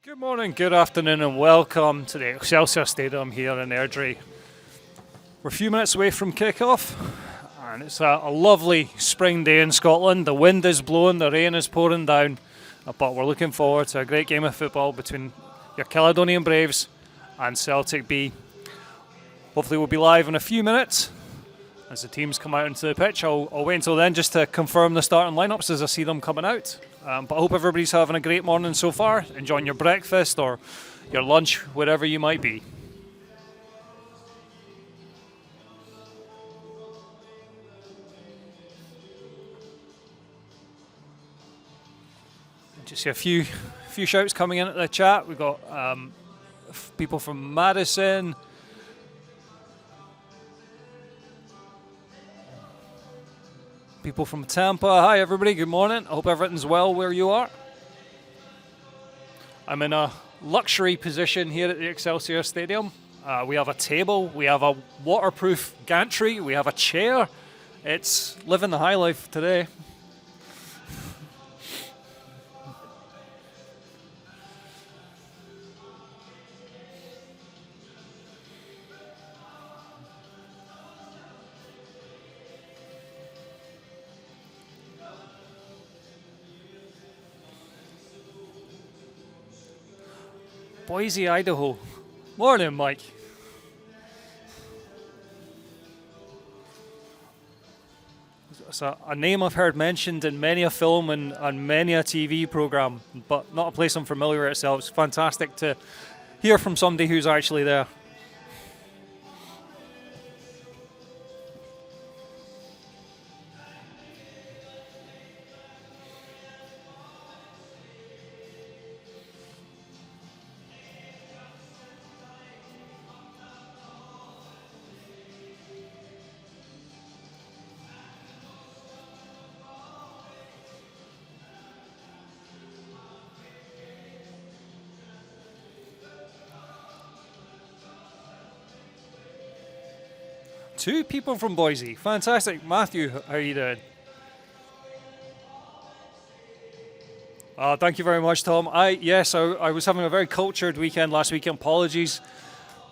Good morning, good afternoon, and welcome to the Excelsior Stadium here in Airdrie. We're a few minutes away from kick-off, and it's a lovely spring day in Scotland. The wind is blowing, the rain is pouring down, but we're looking forward to a great game of football between your Caledonian Braves and Celtic B. Hopefully we'll be live in a few minutes as the teams come out into the pitch. I'll wait until then just to confirm the starting lineups as I see them coming out. But I hope everybody's having a great morning so far, enjoying your breakfast or your lunch, wherever you might be. Just see a few shouts coming in at the chat. We've got people from Madison, people from Tampa. Hi everybody, good morning. I hope everything's well where you are. I'm in a luxury position here at the Excelsior Stadium. We have a table, we have a waterproof gantry, we have a chair. It's living the high life today. Boise, Idaho. Morning, Mike. It's a name I've heard mentioned in many a film and many a TV program, but not a place I'm familiar with itself. It's fantastic to hear from somebody who's actually there. Two people from Boise. Fantastic. Matthew, how are you doing? Thank you very much, Tom. I was having a very cultured weekend last weekend. Apologies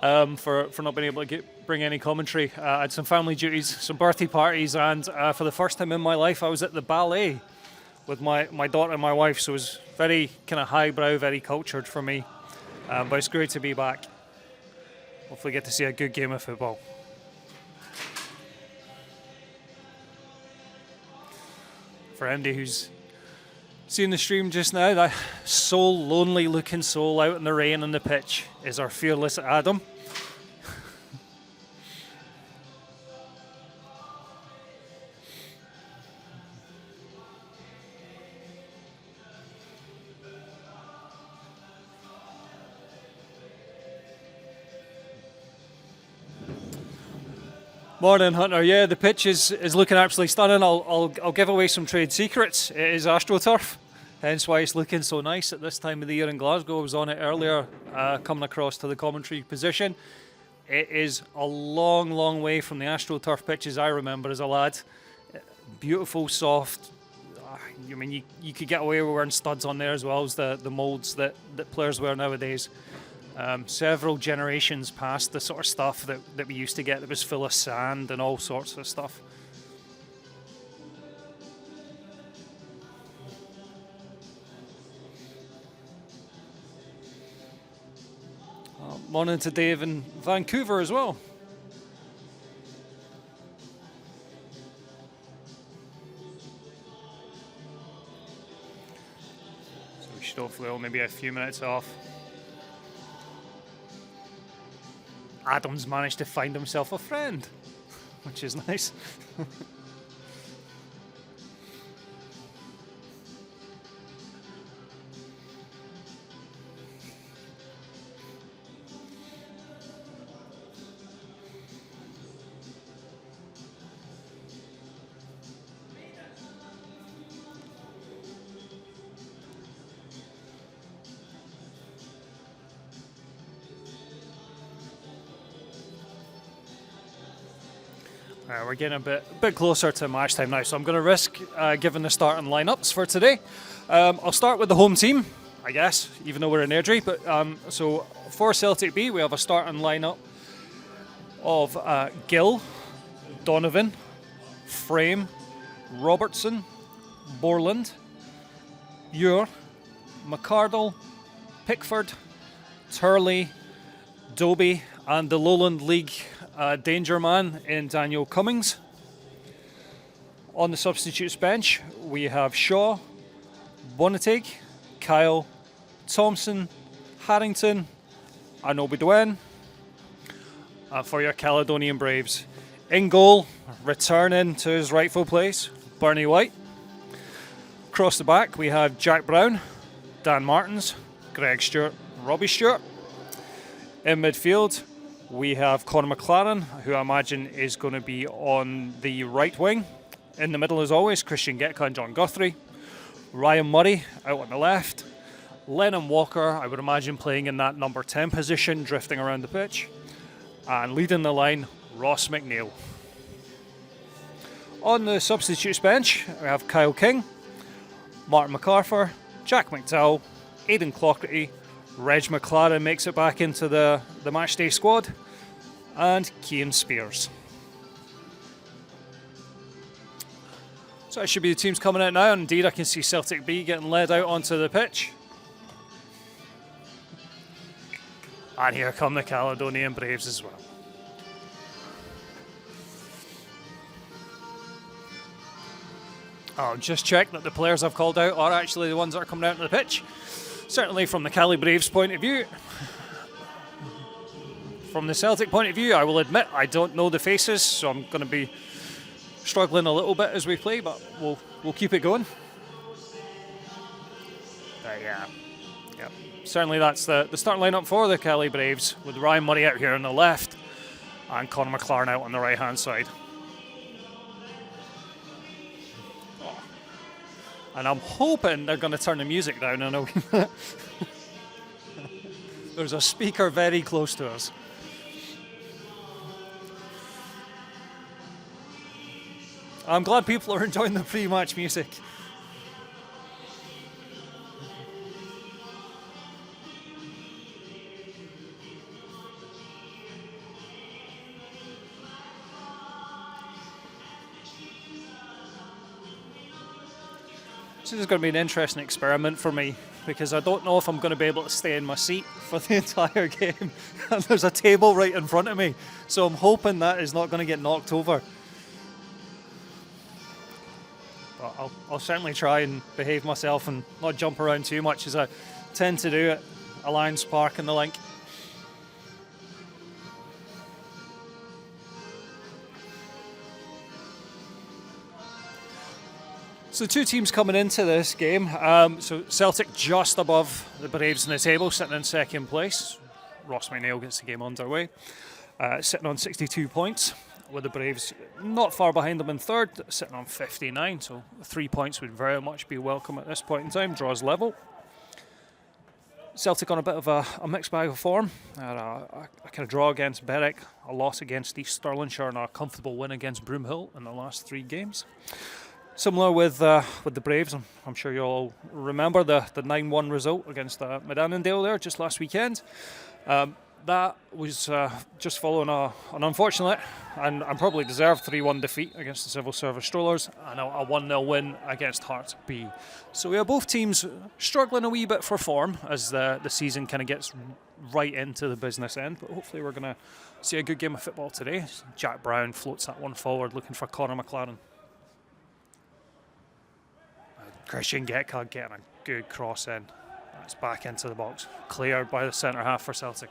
for not being able to bring any commentary. I had some family duties, some birthday parties, and for the first time in my life, I was at the ballet with my daughter and my wife, so it was very kind of highbrow, very cultured for me. But it's great to be back. Hopefully get to see a good game of football. For anybody who's seeing the stream just now, that lonely looking soul out in the rain on the pitch is our fearless Adam. Morning, Hunter. Yeah, the pitch is looking absolutely stunning. I'll give away some trade secrets. It is AstroTurf, hence why it's looking so nice at this time of the year in Glasgow. I was on it earlier, coming across to the commentary position. It is a long, long way from the AstroTurf pitches I remember as a lad. Beautiful, soft. I mean, you could get away with wearing studs on there as well as the moulds that players wear nowadays. Several generations past the sort of stuff that we used to get that was full of sand and all sorts of stuff. Morning to Dave in Vancouver as well. So we should hopefully only be a few minutes off. Adam's managed to find himself a friend, which is nice. We're getting a bit closer to match time now, so I'm going to risk giving the starting lineups for today. I'll start with the home team. I guess, even though we're in Airdrie. But so for Celtic B, we have a starting lineup of Gill, Donovan, Frame, Robertson, Borland, Ure, McCardle, Pickford, Turley, Doby, and the Lowland League danger man in Daniel Cummings. On the substitutes bench, we have Shaw, Bonatig, Kyle, Thompson, Harrington, and Obi-Dwen. For your Caledonian Braves, in goal, returning to his rightful place, Bernie White. Across the back, we have Jack Brown, Dan Martins, Greg Stewart, Robbie Stewart. In midfield, we have Conor McLaren, who I imagine is going to be on the right wing. In the middle, as always, Christian Getka and John Guthrie. Ryan Murray out on the left. Lennon Walker, I would imagine, playing in that number 10 position, drifting around the pitch. And leading the line, Ross McNeil. On the substitutes bench, we have Kyle King, Martin MacArthur, Jack McDowell, Aidan Clockerty, Reg McLaren makes it back into the matchday squad, and Cian Spears. So that should be the teams coming out now, and indeed I can see Celtic B getting led out onto the pitch. And here come the Caledonian Braves as well. I'll just check that the players I've called out are actually the ones that are coming out on the pitch. Certainly from the Cali Braves point of view. From the Celtic point of view, I will admit I don't know the faces, so I'm going to be struggling a little bit as we play, but we'll keep it going. Yeah. Certainly that's the starting lineup for the Cali Braves, with Ryan Murray out here on the left and Conor McLaren out on the right hand side. And I'm hoping they're going to turn the music down in a wee bit. There's a speaker very close to us. I'm glad people are enjoying the pre-match music. This is going to be an interesting experiment for me, because I don't know if I'm going to be able to stay in my seat for the entire game. And there's a table right in front of me, so I'm hoping that is not going to get knocked over. But I'll certainly try and behave myself and not jump around too much, as I tend to do at Alliance Park and the like. So the two teams coming into this game, so Celtic just above the Braves in the table, sitting in second place. Ross McNeil gets the game underway, sitting on 62 points, with the Braves not far behind them in third, sitting on 59, so 3 points would very much be welcome at this point in time. Draws level. Celtic on a bit of a mixed bag of form. A kind of draw against Berwick, a loss against East Stirlingshire, and a comfortable win against Broomhill in the last 3 games. Similar with the Braves, I'm sure you all remember the 9-1 result against Mid Annandale there just last weekend. That was just following an unfortunate and probably deserved 3-1 defeat against the Civil Service Strollers, and a 1-0 win against Hearts B. So we have both teams struggling a wee bit for form as the season kind of gets right into the business end, but hopefully we're going to see a good game of football today. Jack Brown floats that one forward, looking for Conor McLaren. Christian Getka getting a good cross in. That's back into the box. Cleared by the centre half for Celtic.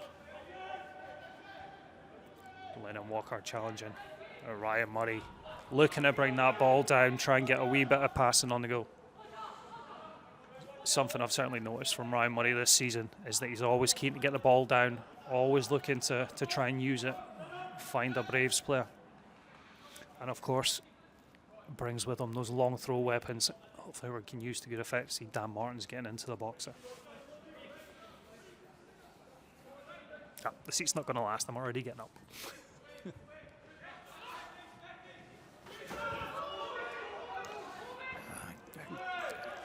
Lennon Walker challenging. Ryan Murray looking to bring that ball down, try and get a wee bit of passing on the go. Something I've certainly noticed from Ryan Murray this season is that he's always keen to get the ball down, always looking to try and use it, find a Braves player. And of course, brings with him those long throw weapons. Hopefully we can use to good effect. See Dan Martins getting into the boxer. The seat's not going to last. I'm already getting up.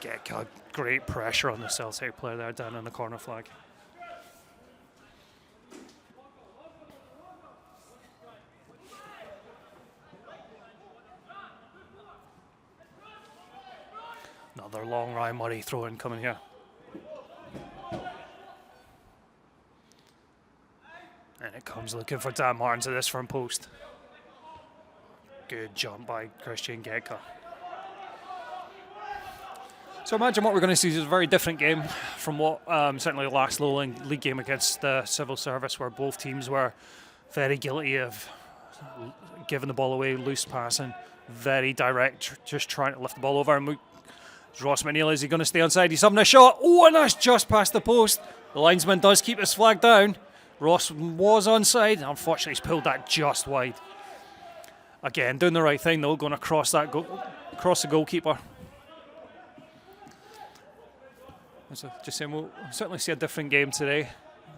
Getka great pressure on the Celtic player there down on the corner flag. Another long Ryan Murray throw-in coming here. And it comes looking for Dan Martins at this front post. Good jump by Christian Getka. So imagine what we're going to see is a very different game from what certainly the last Lowland League game against the Civil Service, where both teams were very guilty of giving the ball away, loose passing, very direct, just trying to lift the ball over. And Ross McNeil, is he going to stay onside? He's having a shot. Oh, and that's just past the post. The linesman does keep his flag down. Ross was onside. Unfortunately, he's pulled that just wide. Again, doing the right thing though, going across across the goalkeeper. So just saying, we'll certainly see a different game today.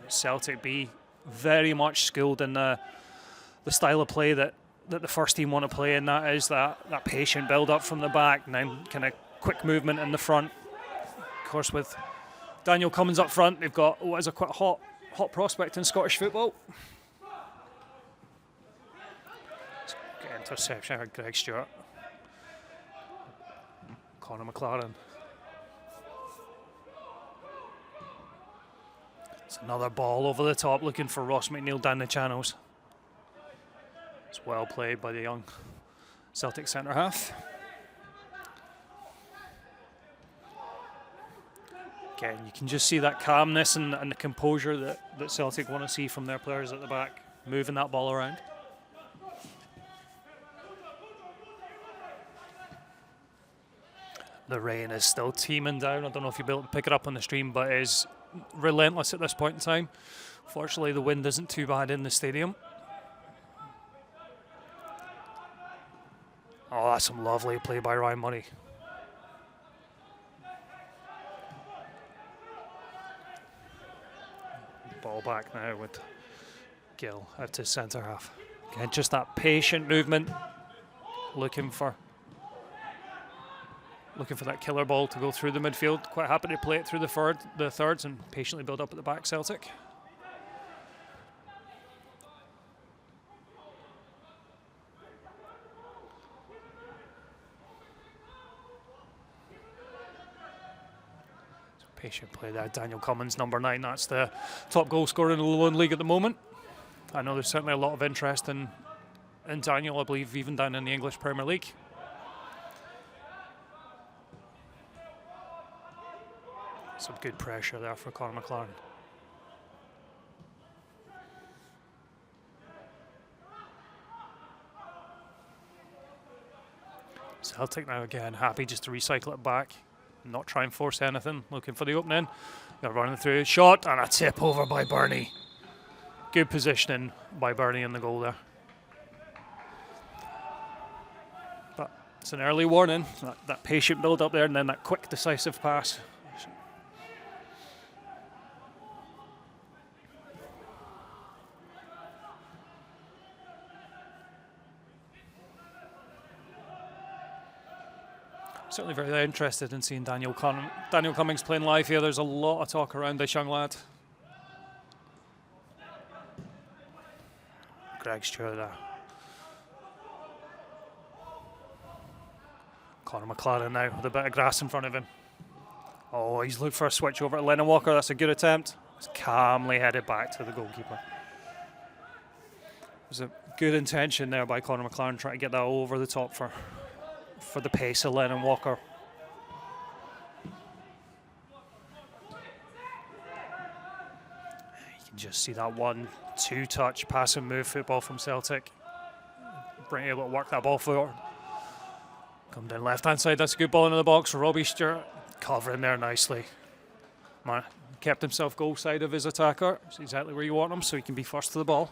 Celtic B very much schooled in the style of play that the first team want to play, and that is that patient build up from the back, and then kind of quick movement in the front. Of course, with Daniel Cummins up front, they've got what is a quite hot prospect in Scottish football. Good interception, Greg Stewart. Conor McLaren. It's another ball over the top, looking for Ross McNeil down the channels. It's well played by the young Celtic centre half. Again, you can just see that calmness and the composure that Celtic want to see from their players at the back, moving that ball around. The rain is still teeming down. I don't know if you'll be able to pick it up on the stream, but it is relentless at this point in time. Fortunately, the wind isn't too bad in the stadium. Oh, that's some lovely play by Ryan Murray. Ball back now with Gill out to centre half. Again, just that patient movement, looking for that killer ball to go through the midfield. Quite happy to play it through the thirds and patiently build up at the back, Celtic. Patient play there. Daniel Cummins, number 9. That's the top goal scorer in the Lowland League at the moment. I know there's certainly a lot of interest in Daniel, I believe, even down in the English Premier League. Some good pressure there for Conor McLaren. Celtic now again happy just to recycle it back, not try and force anything, looking for the opening. They're running through, shot and a tip over by Bernie. Good positioning by Bernie in the goal there. But it's an early warning, that patient build up there, and then that quick decisive pass. Certainly very interested in seeing Daniel Cummins playing live here. There's a lot of talk around this young lad. Greg Stewart there. Conor McLaren now with a bit of grass in front of him. Oh, he's looked for a switch over to Lennon Walker. That's a good attempt. It's calmly headed back to the goalkeeper. There's a good intention there by Conor McLaren trying to get that over the top for the pace of Lennon Walker. You can just see that 1-2 touch pass and move football from Celtic. Being able to work that ball forward. Come down left hand side, that's a good ball into the box. Robbie Stewart covering there nicely. Man, kept himself goal side of his attacker. That's exactly where you want him, so he can be first to the ball.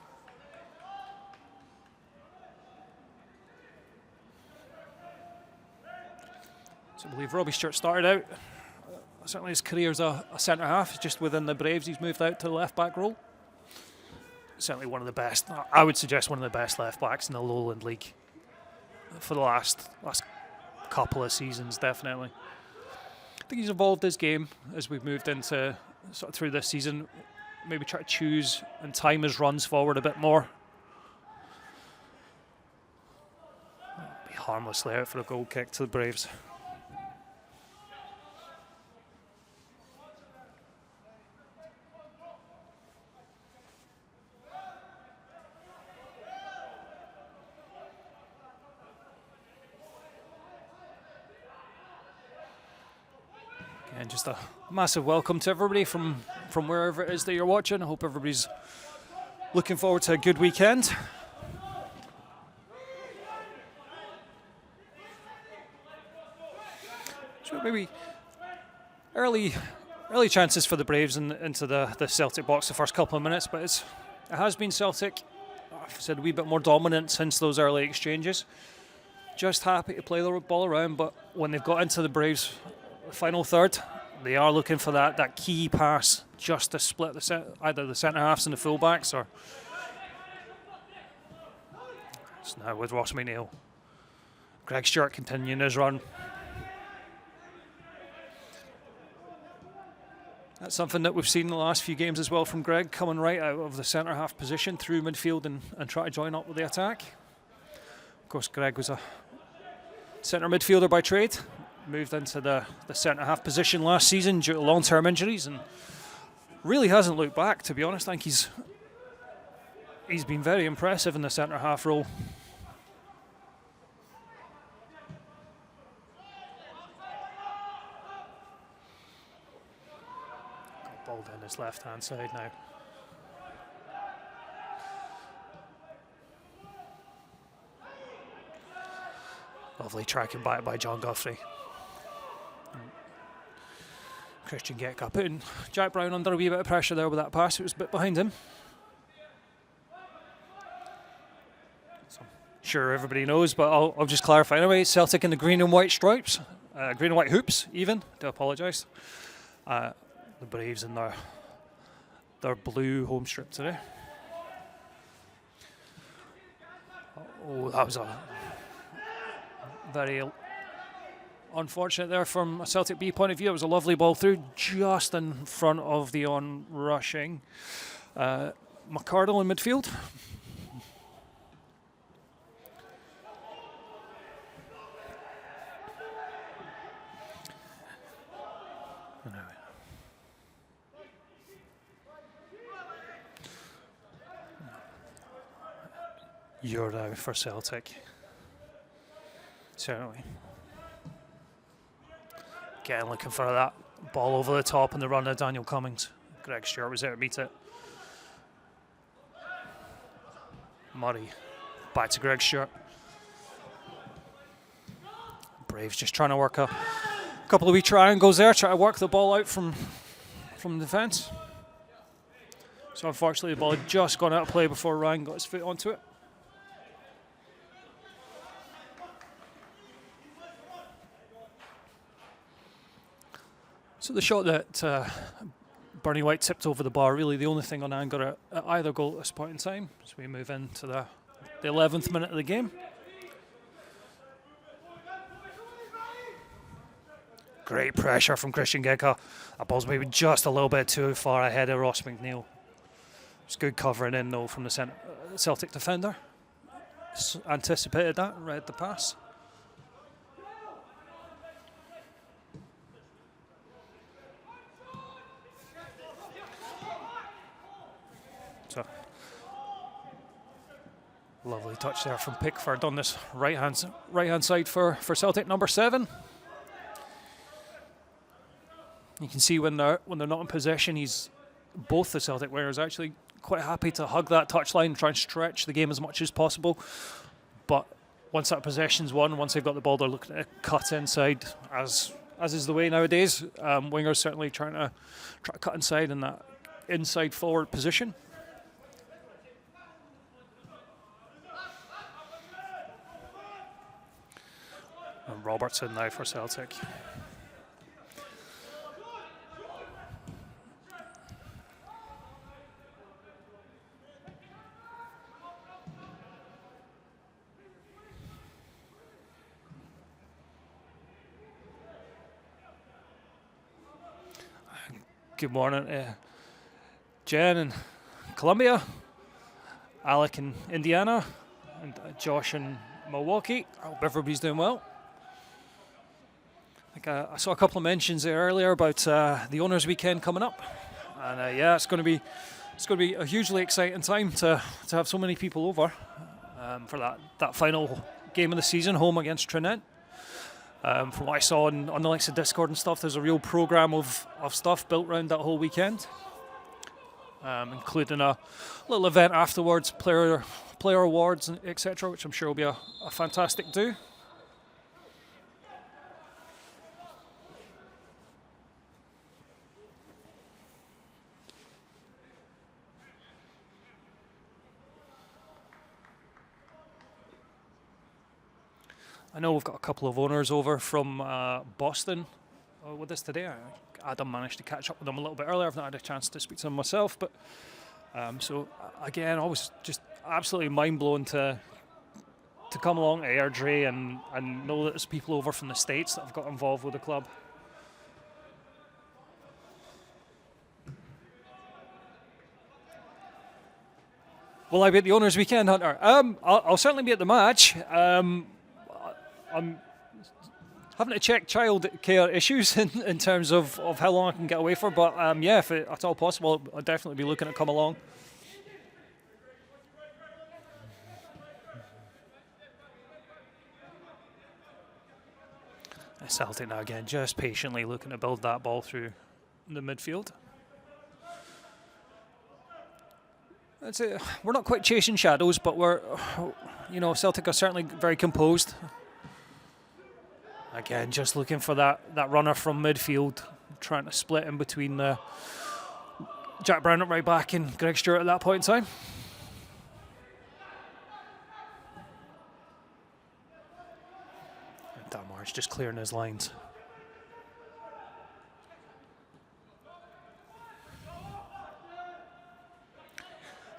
So I believe Robbie Stewart started out, certainly his career as a centre half, just within the Braves he's moved out to the left back role. Certainly one of the best, I would suggest one of the best left backs in the Lowland League for the last couple of seasons, definitely. think he's evolved his game as we've moved into sort of through this season. Maybe try to choose and time his runs forward a bit more. Be harmlessly out for a goal kick to the Braves. And just a massive welcome to everybody from wherever it is that you're watching. I hope everybody's looking forward to a good weekend. So maybe early chances for the Braves into the Celtic box the first couple of minutes, but it has been Celtic, I've said, a wee bit more dominant since those early exchanges. Just happy to play the ball around, but when they've got into the Braves' final third, they are looking for that key pass just to split either the centre halves and the fullbacks, or it's now with Ross McNeil. Greg Stewart continuing his run. That's something that we've seen in the last few games as well from Greg, coming right out of the centre half position through midfield and try to join up with the attack. Of course, Greg was a centre midfielder by trade. Moved into the centre half position last season due to long-term injuries and really hasn't looked back, to be honest. I think he's been very impressive in the centre half role. Got ball down his left-hand side now. Lovely tracking back by John Guthrie. Christian Gecka putting Jack Brown under a wee bit of pressure there with that pass. It was a bit behind him. So I'm sure everybody knows, but I'll just clarify anyway. Celtic in the green and white stripes, green and white hoops even. Do apologise. The Braves in their blue home strip today. Oh, that was a very unfortunate there from a Celtic B point of view. It was a lovely ball through just in front of the on-rushing McCardle in midfield. Euro for Celtic. Certainly. Again, looking for that ball over the top and the run of Daniel Cummings. Greg Stewart was there to meet it. Murray back to Greg Stewart. Braves just trying to work a couple of wee triangles there, try to work the ball out from the defence. So unfortunately the ball had just gone out of play before Ryan got his foot onto it. So the shot that Bernie White tipped over the bar, really the only thing on anger at either goal at this point in time, as we move into the 11th minute of the game. Great pressure from Christian Gecka. That ball's maybe just a little bit too far ahead of Ross McNeil. It's good covering in though from the Celtic defender. Anticipated that, read the pass. So, lovely touch there from Pickford on this right hand side for Celtic number 7. You can see when they're not in possession, both the Celtic players actually quite happy to hug that touchline, try and stretch the game as much as possible. But once that possession's won, once they've got the ball, they're looking to cut inside, as is the way nowadays. Wingers certainly trying to cut inside in that inside forward position. And Robertson now for Celtic. Good morning to Jen in Columbia, Alec in Indiana, and Josh in Milwaukee. I hope everybody's doing well. I think I saw a couple of mentions there earlier about the Owners' Weekend coming up, and yeah, it's going to be a hugely exciting time to have so many people over for that final game of the season, home against Trinent. From what I saw on the likes of Discord and stuff, there's a real programme of stuff built around that whole weekend, including a little event afterwards, player awards, etc., which I'm sure will be a fantastic do. I know we've got a couple of owners over from Boston with us today. Adam managed to catch up with them a little bit earlier. I've not had a chance to speak to them myself, but so again, always just absolutely mind-blowing to come along to Airdrie and know that there's people over from the States that have got involved with the club. Will I be at the Owners' Weekend, Hunter? I'll certainly be at the match. I'm having to check child care issues in terms of how long I can get away for, but yeah, if at all possible, I'll definitely be looking to come along. Celtic now again, just patiently looking to build that ball through the midfield. That's it. We're not quite chasing shadows, but Celtic are certainly very composed. Again, just looking for that runner from midfield, trying to split in between Jack Brown at right back and Greg Stewart at that point in time. And Damar's just clearing his lines.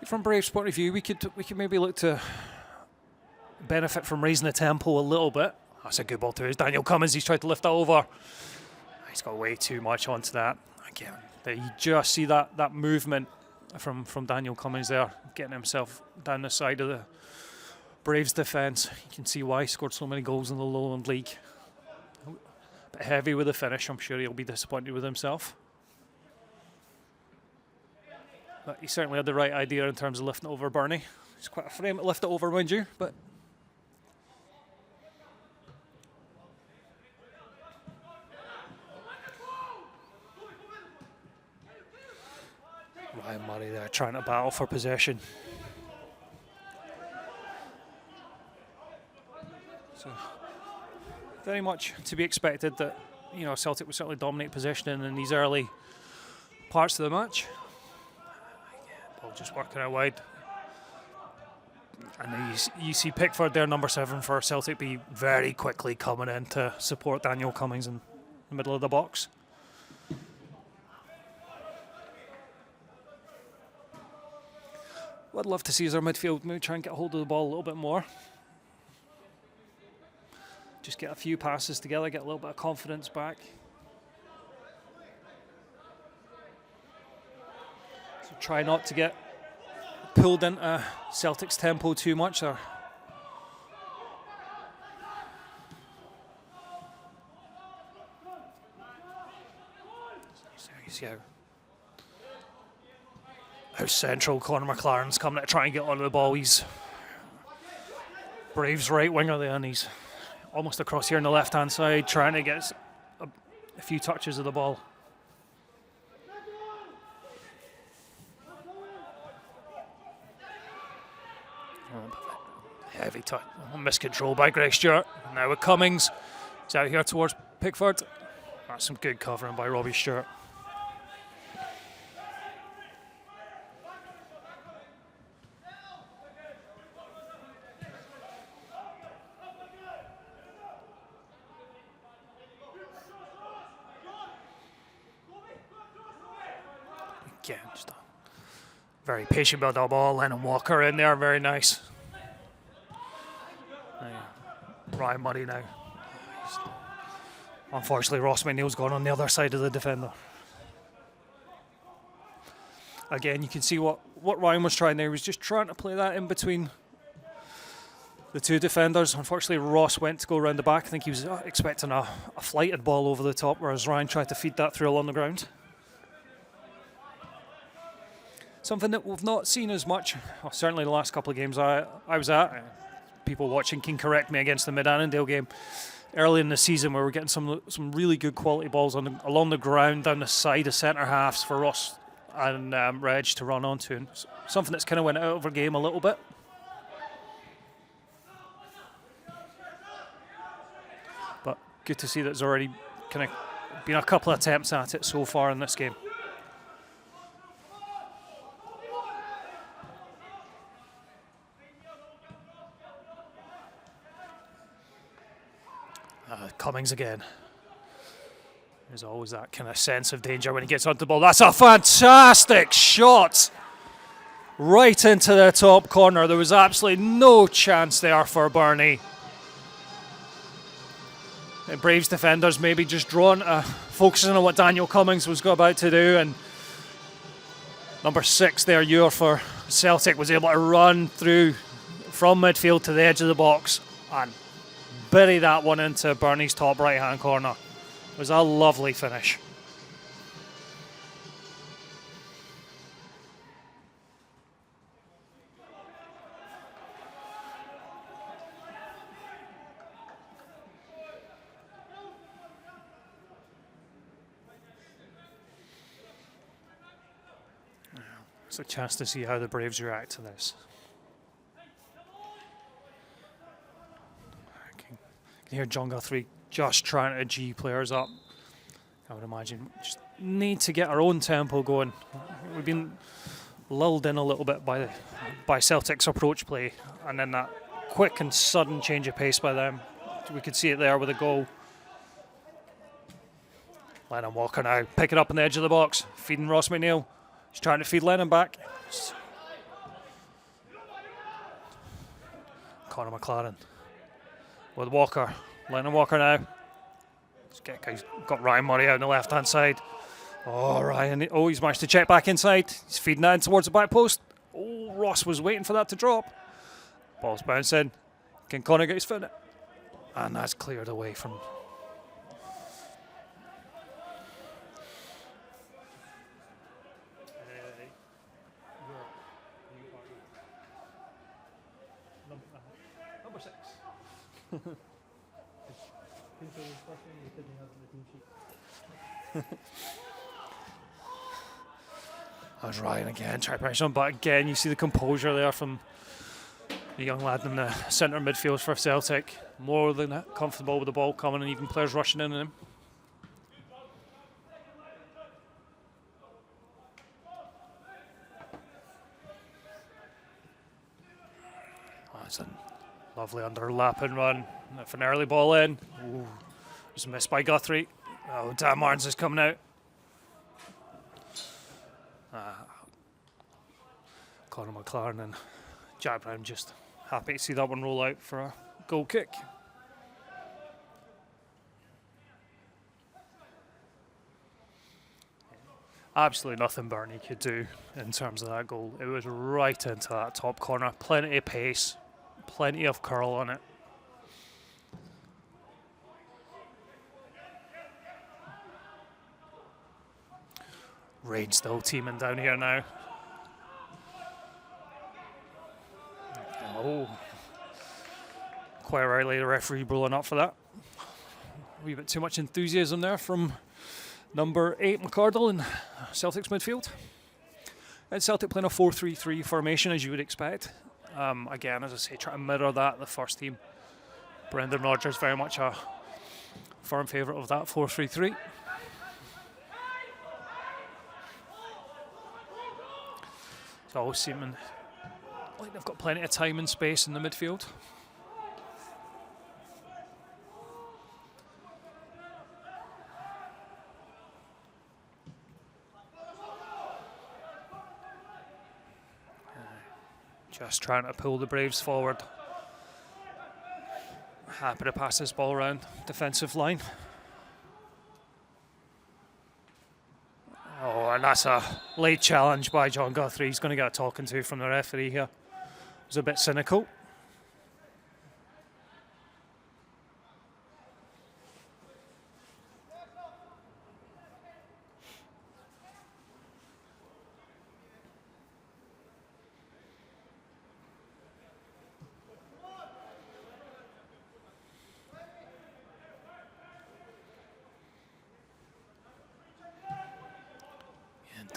From Brave's point of view, we could maybe look to benefit from raising the tempo a little bit. That's a good ball to his Daniel Cummins. He's tried to lift that over. He's got way too much onto that. Again, you just see that movement from Daniel Cummins there, getting himself down the side of the Braves defence. You can see why he scored so many goals in the Lowland League. A bit heavy with the finish. I'm sure he'll be disappointed with himself. But he certainly had the right idea in terms of lifting it over Bernie. He's quite a frame to lift it over, mind you, but Ryan Murray there trying to battle for possession. So very much to be expected that Celtic would certainly dominate possession in these early parts of the match. Ball just working out wide. And then you see Pickford there, number 7 for Celtic B, very quickly coming in to support Daniel Cummins in the middle of the box. What I'd love to see is our midfield maybe try and get hold of the ball a little bit more. Just get a few passes together, get a little bit of confidence back. So try not to get pulled into Celtic's tempo too much. Or so you see how central Conor McLaren's coming to try and get onto the ball. He's Braves right winger there, and he's almost across here on the left hand side, trying to get a few touches of the ball. Heavy touch, miscontrol by Greg Stewart. Now with Cummings, he's out here towards Pickford. That's some good covering by Robbie Stewart. Again, just a very patient build up ball. Lennon Walker in there, very nice. Ryan Murray now. Unfortunately, Ross McNeil's gone on the other side of the defender. Again, you can see what Ryan was trying there. He was just trying to play that in between the two defenders. Unfortunately, Ross went to go around the back. I think he was expecting a flighted ball over the top, whereas Ryan tried to feed that through along the ground. Something that we've not seen as much, well, certainly the last couple of games I was at. People watching can correct me against the Mid-Annandale game. Early in the season, where we're getting some really good quality balls along the ground, down the side of centre halves for Ross and Reg to run onto. And something that's kind of went out of our game a little bit. But good to see that there's already kind of been a couple of attempts at it so far in this game. Cummings again. There's always that kind of sense of danger when he gets onto the ball. That's a fantastic shot! Right into the top corner. There was absolutely no chance there for Bernie. The Braves defenders maybe just drawn, focusing on what Daniel Cummings was about to do, and number 6 there, Ewer for Celtic, was able to run through from midfield to the edge of the box and bury that one into Bernie's top right-hand corner. It was a lovely finish. It's a chance to see how the Braves react to this. I can hear John Guthrie just trying to G players up. I would imagine just need to get our own tempo going. We've been lulled in a little bit by Celtic's approach play, and then that quick and sudden change of pace by them. We could see it there with a goal. Lennon Walker now picking up on the edge of the box, feeding Ross McNeil. He's trying to feed Lennon back. Conor McLaren with Walker. Lennon Walker now. He's got Ryan Murray out on the left-hand side. Oh, Ryan. Oh, he's managed to check back inside. He's feeding that in towards the back post. Oh, Ross was waiting for that to drop. Ball's bouncing. Can Conor get his foot in it? And that's cleared away from... Number 6. There's Ryan again, try to pressure him, but again you see the composure there from the young lad in the centre midfield for Celtic. More than comfortable with the ball coming, and even players rushing in on him. That's a lovely underlapping run. If an early ball in. Ooh, there's a miss by Guthrie. Oh, Dan Martins is coming out. Conor McLaren and Jack Brown just happy to see that one roll out for a goal kick. Absolutely nothing Bernie could do in terms of that goal. It was right into that top corner. Plenty of pace, plenty of curl on it. Rain still teaming down here now. Oh, quite rightly the referee blowing up for that. A wee bit too much enthusiasm there from number 8 McCardle in Celtic's midfield. And Celtic playing a 4-3-3 formation, as you would expect. Again, as I say, trying to mirror that, the first team. Brendan Rodgers very much a firm favourite of that 4-3-3. It's always seeming like they've got plenty of time and space in the midfield. Just trying to pull the Braves forward. Happy to pass this ball around defensive line. Oh, and that's a late challenge by John Guthrie. He's going to get a talking to from the referee here. It was a bit cynical.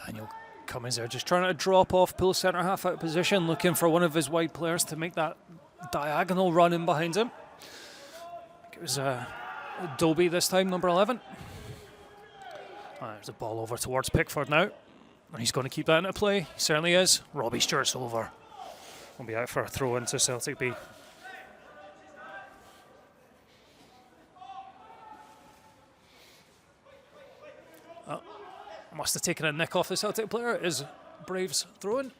Daniel Cummins there just trying to drop off, pull centre half out of position, looking for one of his wide players to make that diagonal run in behind him. I think it was Dobie this time, number 11. There's a ball over towards Pickford now. And he's going to keep that into play. He certainly is. Robbie Stewart's over. Will be out for a throw into Celtic B. Must have taken a nick off the Celtic player. Is Braves throwing?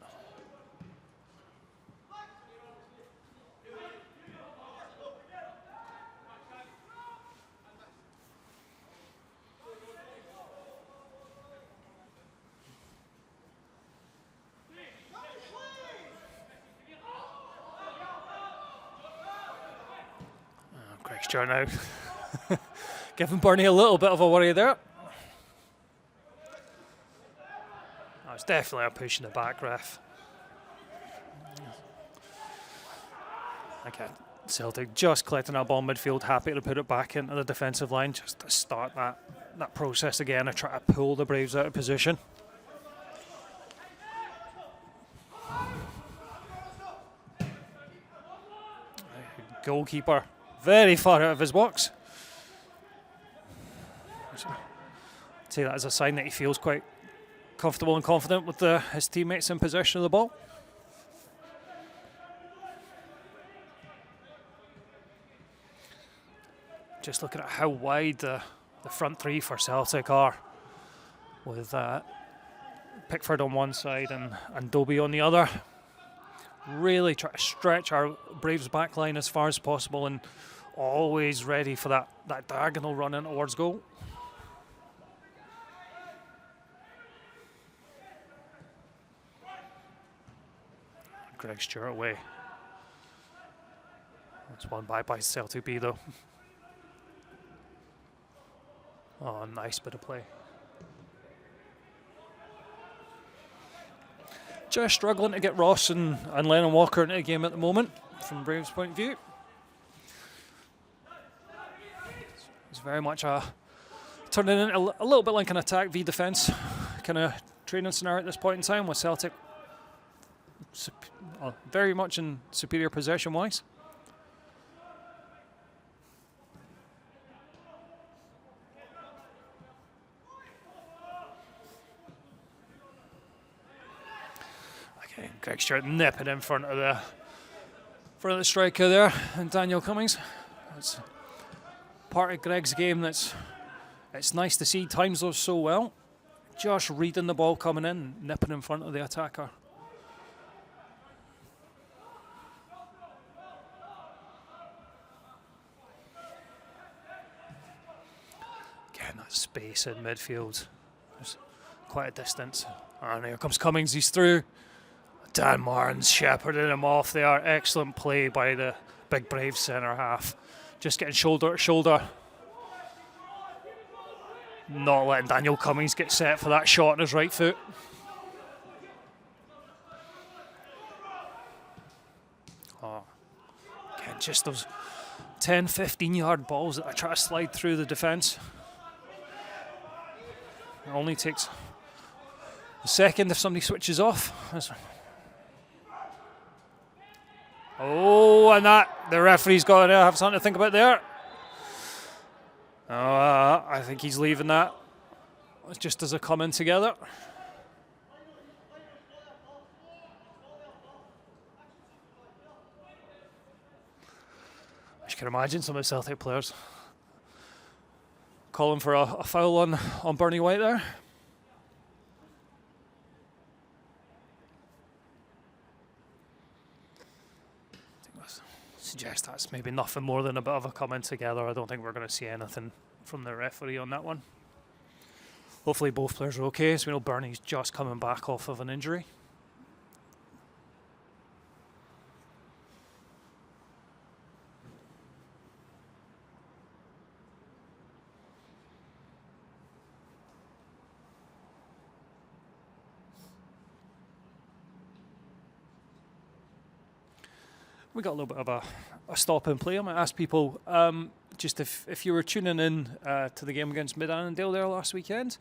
Craig Stewart now. Giving Bernie a little bit of a worry there. It's definitely a push in the back, ref. Okay, Celtic just collecting that ball midfield, happy to put it back into the defensive line just to start that process again and try to pull the Braves out of position. Goalkeeper very far out of his box. I'd say that as a sign that he feels quite comfortable and confident with his teammates in possession of the ball. Just looking at how wide the front three for Celtic are, with Pickford on one side and Dobie on the other. Really try to stretch our Braves back line as far as possible and always ready for that diagonal run in towards goal. Greg Stewart away. That's one by Celtic B though. Oh, nice bit of play. Just struggling to get Ross and Lennon Walker into the game at the moment from Braves' point of view. It's very much turning into a little bit like an attack v defence kind of training scenario at this point in time, with Celtic very much in superior possession wise. Okay, Greg Stewart nipping in front of the striker there, and Daniel Cummins. That's part of Greg's game it's nice to see, times those so well. Just reading the ball coming in, nipping in front of the attacker. Space in midfield. There's quite a distance. And here comes Cummings, he's through. Dan Martin's shepherding him off there. Excellent play by the big Brave centre half. Just getting shoulder to shoulder. Not letting Daniel Cummings get set for that shot on his right foot. Oh, again, just those 10-15 yard balls that I try to slide through the defence. It only takes a second if somebody switches off. Oh, and the referee's got to have something to think about there. I think he's leaving that just as a coming together. I can imagine some of the Celtic players calling for a foul on Bernie White there. I suggest that's maybe nothing more than a bit of a coming together. I don't think we're going to see anything from the referee on that one. Hopefully both players are okay, so we know Bernie's just coming back off of an injury. We got a little bit of a stop and play. I might ask people just if you were tuning in to the game against Mid Annandale there last weekend.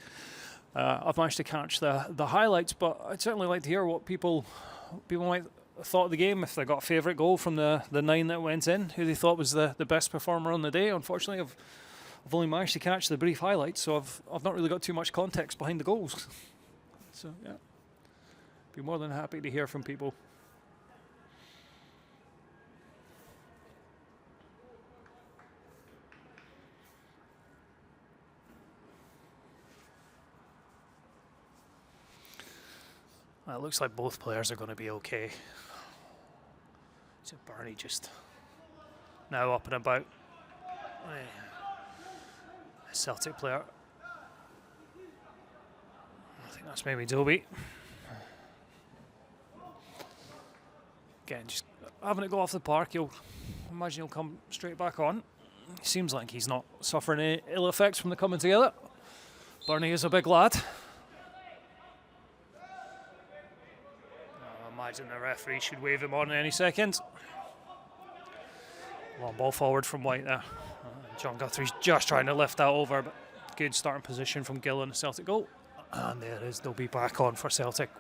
I've managed to catch the highlights, but I'd certainly like to hear what people might have thought of the game, if they got a favourite goal from the 9 that went in, who they thought was the best performer on the day. Unfortunately, I've only managed to catch the brief highlights, so I've not really got too much context behind the goals. So yeah, be more than happy to hear from people. Well, it looks like both players are going to be okay. So Barney just now up and about. A Celtic player. I think that's maybe Dobie. Again, just having it go off the park. You'll imagine he'll come straight back on. Seems like he's not suffering any ill effects from the coming together. Barney is a big lad. I imagine the referee should wave him on in any second. Long ball forward from White there. John Guthrie's just trying to lift that over, but good starting position from Gill on the Celtic goal. And there it is, they'll be back on for Celtic.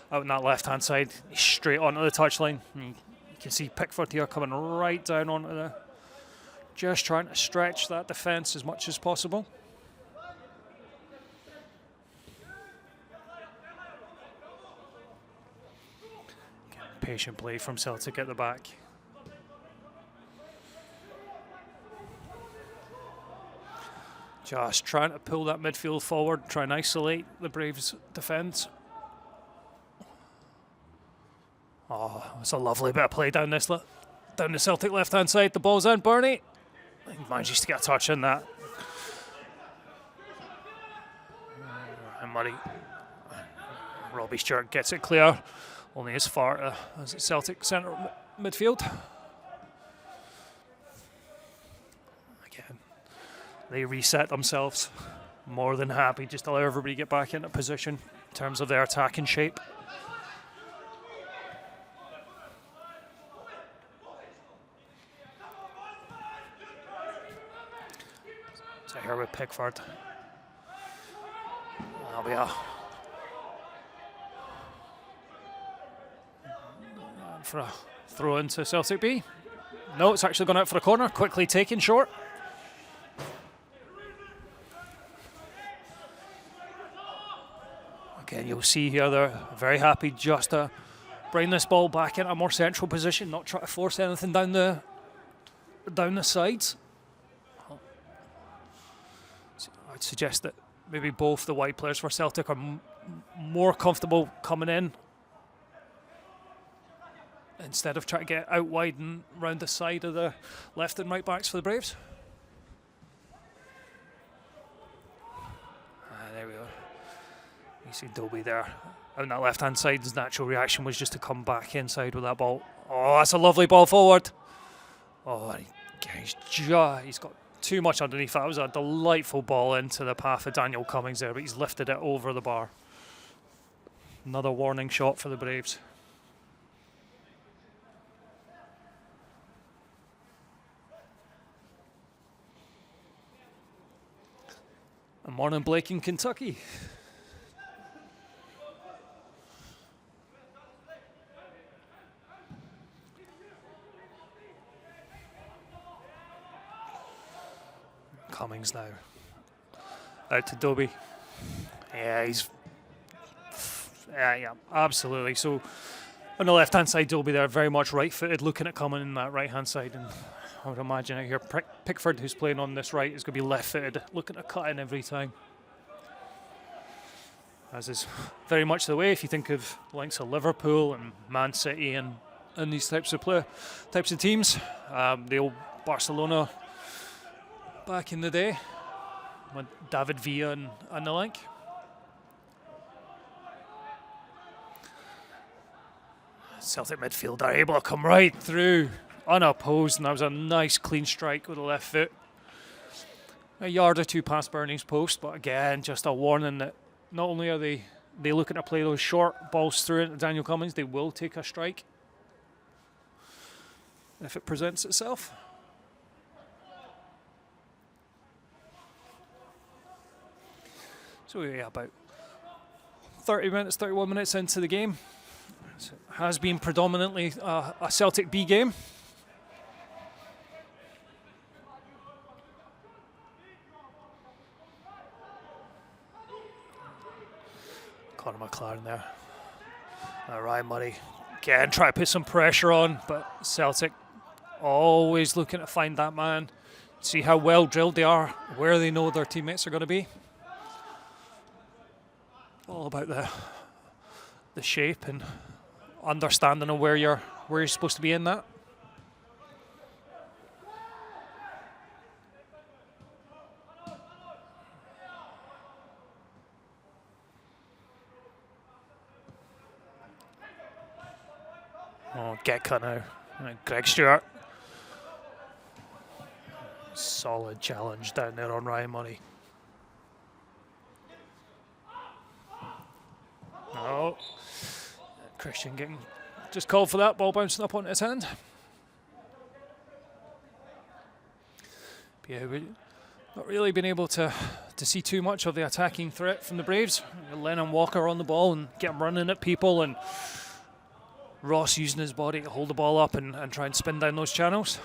Out on that left-hand side, straight onto the touchline. You can see Pickford here coming right down onto the... Just trying to stretch that defence as much as possible. Patient play from Celtic at the back. Just trying to pull that midfield forward, try and isolate the Braves' defence. Oh, it's a lovely bit of play down the Celtic left-hand side. The ball's in, Bernie. He manages to get a touch in that. And Murray. Robbie Stewart gets it clear. Only as far as Celtic centre midfield. Again, they reset themselves. More than happy just to allow everybody to get back into position in terms of their attacking shape. So here with Pickford. That'll be a... for a throw into Celtic B. No, it's actually gone out for a corner. Quickly taken short. Again, you'll see here they're very happy just to bring this ball back in a more central position, not try to force anything down the sides. I'd suggest that maybe both the wide players for Celtic are more comfortable coming in instead of trying to get out wide and round the side of the left and right backs for the Braves. There we go. You see Dobie there. On that left-hand side, his natural reaction was just to come back inside with that ball. Oh, that's a lovely ball forward. Oh, he's got too much underneath. That was a delightful ball into the path of Daniel Cummings there, but he's lifted it over the bar. Another warning shot for the Braves. And morning, Blake in Kentucky. Cummings now. Out to Dobie. Yeah, yeah, absolutely. So on the left-hand side, Dobie there, very much right-footed, looking at coming in that right-hand side. And I would imagine out here, Pickford, who's playing on this right, is going to be left-footed, looking to cut in every time. As is very much the way if you think of the likes of Liverpool and Man City and these types of teams. The old Barcelona back in the day, with David Villa and the like. Celtic midfield are able to come right through unopposed, and that was a nice clean strike with the left foot. A yard or two past Bernie's post, but again, just a warning that not only are they looking to play those short balls through into Daniel Cummins, they will take a strike if it presents itself. So we're about 31 minutes into the game. It has been predominantly a Celtic B game. Conor McLaren there. Ryan Murray again try to put some pressure on, but Celtic always looking to find that man. See how well drilled they are, where they know their teammates are going to be. All about the shape and understanding of where you're supposed to be in that. Oh, get cut now. Greg Stewart. Solid challenge down there on Ryan Murray. Oh, Christian getting just called for that, ball bouncing up on his hand. But yeah, we've not really been able to see too much of the attacking threat from the Braves. Lennon Walker on the ball and get him running at people, and Ross using his body to hold the ball up and try and spin down those channels.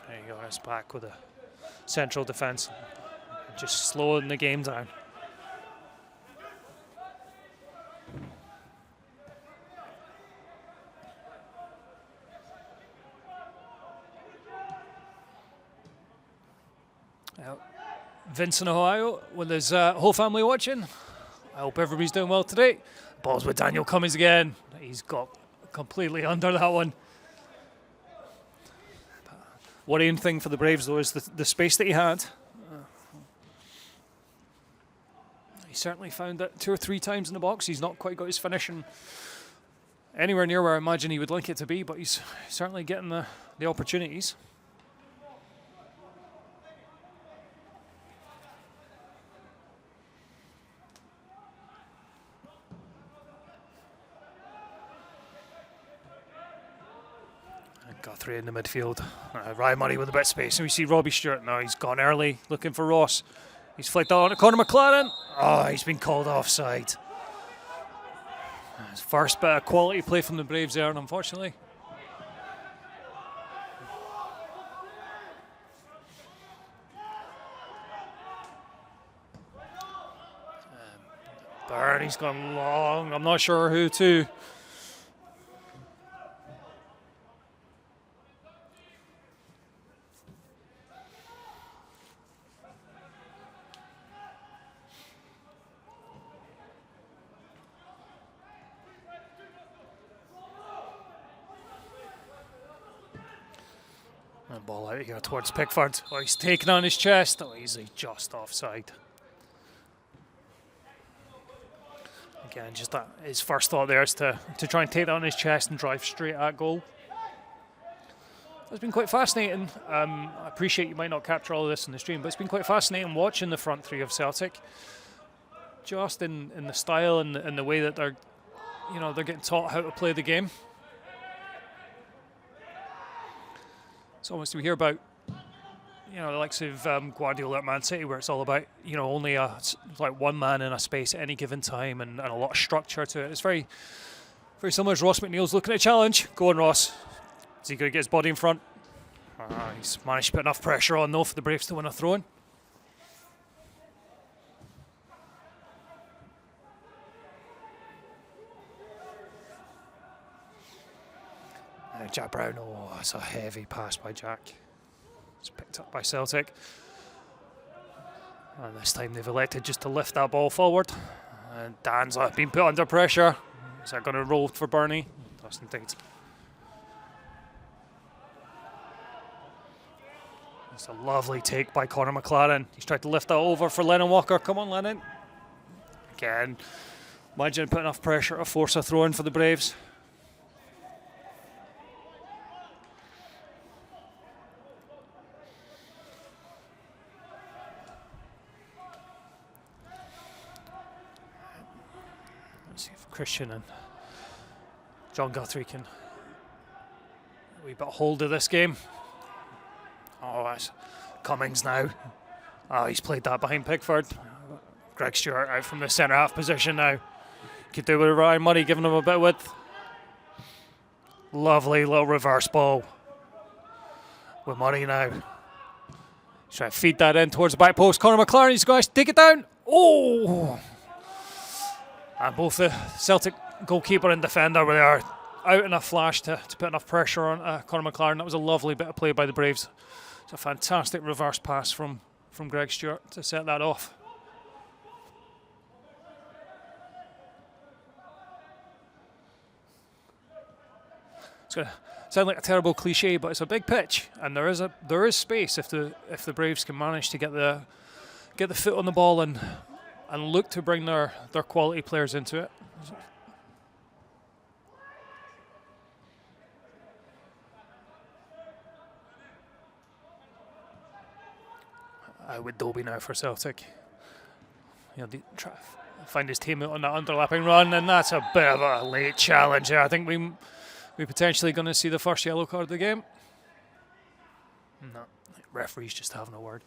There you go, it's back with a central defence, just slowing the game down. Vincent, Ohio, with his whole family watching. I hope everybody's doing well today. Ball's with Daniel Cummins again. He's got completely under that one. Worrying thing for the Braves, though, is the space that he had. He certainly found it 2 or 3 times in the box. He's not quite got his finishing anywhere near where I imagine he would like it to be, but he's certainly getting the opportunities. Guthrie in the midfield. Ryan Murray with a bit of space, and we see Robbie Stewart now. He's gone early, looking for Ross. He's flicked on to Conor McLaren. Oh, he's been called offside. His first bit of quality play from the Braves there, unfortunately. Bernie's gone long. I'm not sure who to. And ball out here towards Pickford. Oh, he's taken on his chest. Oh, he's just offside. Again, just that his first thought there is to try and take that on his chest and drive straight at goal. It's been quite fascinating. I appreciate you might not capture all of this in the stream, but it's been quite fascinating watching the front three of Celtic. Just in the style and the way that they're getting taught how to play the game. It's almost, we hear about, the likes of Guardiola at Man City, where it's all about, only like one man in a space at any given time and a lot of structure to it. It's very, very similar as Ross McNeil's looking at a challenge. Go on, Ross. Is he going to get his body in front? He's managed to put enough pressure on, though, for the Braves to win a throw-in. Jack Brown, oh, that's a heavy pass by Jack. It's picked up by Celtic. And this time they've elected just to lift that ball forward. And Dan's been put under pressure. Is that going to roll for Bernie? Does indeed. It's a lovely take by Conor McLaren. He's tried to lift that over for Lennon Walker. Come on, Lennon. Again, imagine putting enough pressure to force a throw in for the Braves. Let's see if Christian and John Guthrie can a wee bit hold of this game. Oh, that's Cummings now. Oh, he's played that behind Pickford. Greg Stewart out from the centre half position now. Could do with Ryan Murray giving him a bit of width. Lovely little reverse ball with Murray now. He's trying to feed that in towards the back post. Conor McLaren, he's going to take it down. Oh! And both the Celtic goalkeeper and defender were there out in a flash to put enough pressure on Conor McLaren. That was a lovely bit of play by the Braves. It's a fantastic reverse pass from Greg Stewart to set that off. It's going to sound like a terrible cliche, but it's a big pitch, and there is space if the Braves can manage to get the foot on the ball and look to bring their quality players into it. With Dobie now for Celtic. You know, try to find his teammate on that underlapping run, and that's a bit of a late challenge here. I think we're potentially going to see the first yellow card of the game. No, referee's just having a word.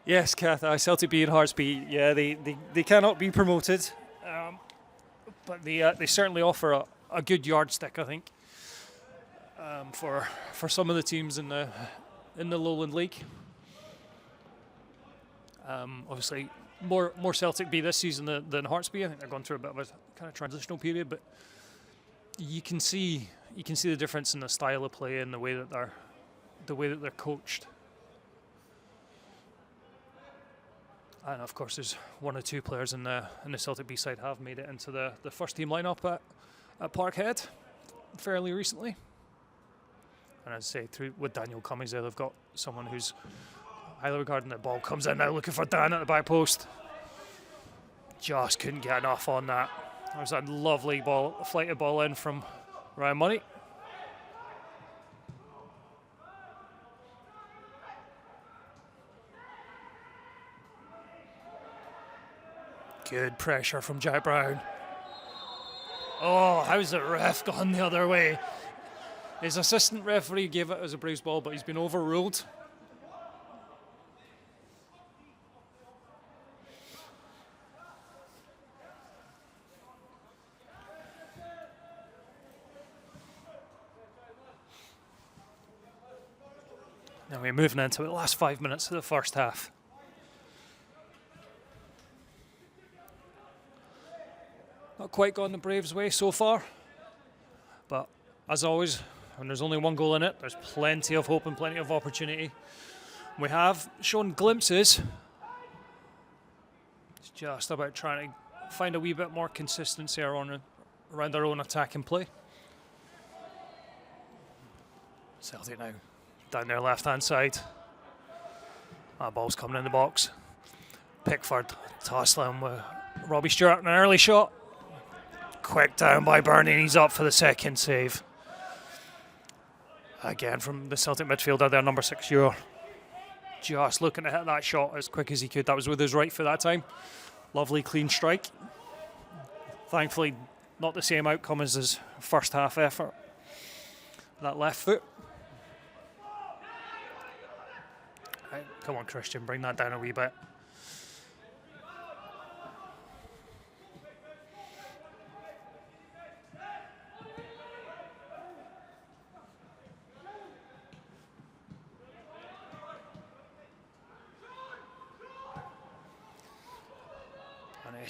Yes, Kath, Celtic B and Hearts B, yeah, they cannot be promoted. But they certainly offer a good yardstick, I think, for some of the teams in the Lowland League. Obviously, more Celtic B this season than Hearts B. I think they're going through a bit of a kind of transitional period, but you can see the difference in the style of play and the way that they're coached. And of course, there's one or two players in the Celtic B side have made it into the first team lineup at Parkhead fairly recently. And as I say, with Daniel Cummings there, they've got someone who's highly regarded. The ball comes in now, looking for Dan at the back post. Just couldn't get enough on that. There was a lovely flighted ball in from Ryan Murray. Good pressure from Jack Brown. Oh, how's the ref gone the other way? His assistant referee gave it as a Braves ball, but he's been overruled. Now we're moving into the last 5 minutes of the first half. Not quite gone the Braves' way so far, but as always, when there's only one goal in it, there's plenty of hope and plenty of opportunity. We have shown glimpses. It's just about trying to find a wee bit more consistency around our own attacking play. Celtic now down their left-hand side. That ball's coming in the box. Pickford tussling with Robbie Stewart, an early shot. Quick down by Bernie, and he's up for the second save. Again from the Celtic midfielder there, number 6 Euro. Just looking to hit that shot as quick as he could. That was with his right foot that time. Lovely clean strike. Thankfully, not the same outcome as his first half effort. That left foot. Right, come on, Christian, bring that down a wee bit.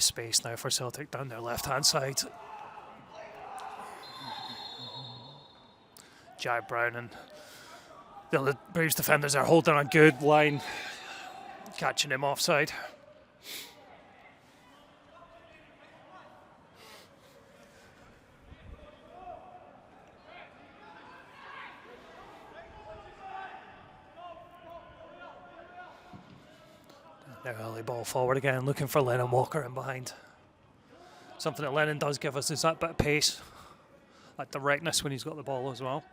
Space now for Celtic down their left-hand side. Jack Brown and the other Braves defenders are holding a good line, catching him offside. Early ball forward again, looking for Lennon Walker in behind. Something that Lennon does give us is that bit of pace, that directness when he's got the ball as well.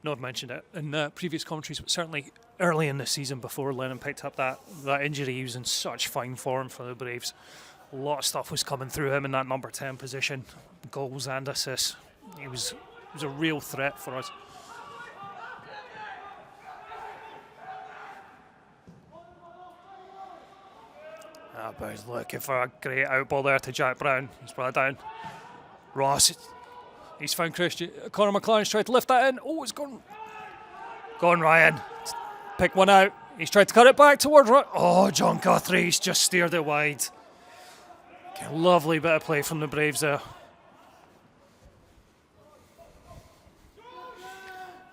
No, I've mentioned it in previous commentaries, but certainly early in the season before Lennon picked up that injury, he was in such fine form for the Braves. A lot of stuff was coming through him in that number 10 position, goals and assists. He was a real threat for us. But he's looking for a great outball there to Jack Brown. He's brought it down. Ross, he's found Christian. Conor McLaren's tried to lift that in. Oh, it's gone. Gone, Ryan. Pick one out. He's tried to cut it back towards Ryan. Oh, John Guthrie's just steered it wide. Okay, lovely bit of play from the Braves there.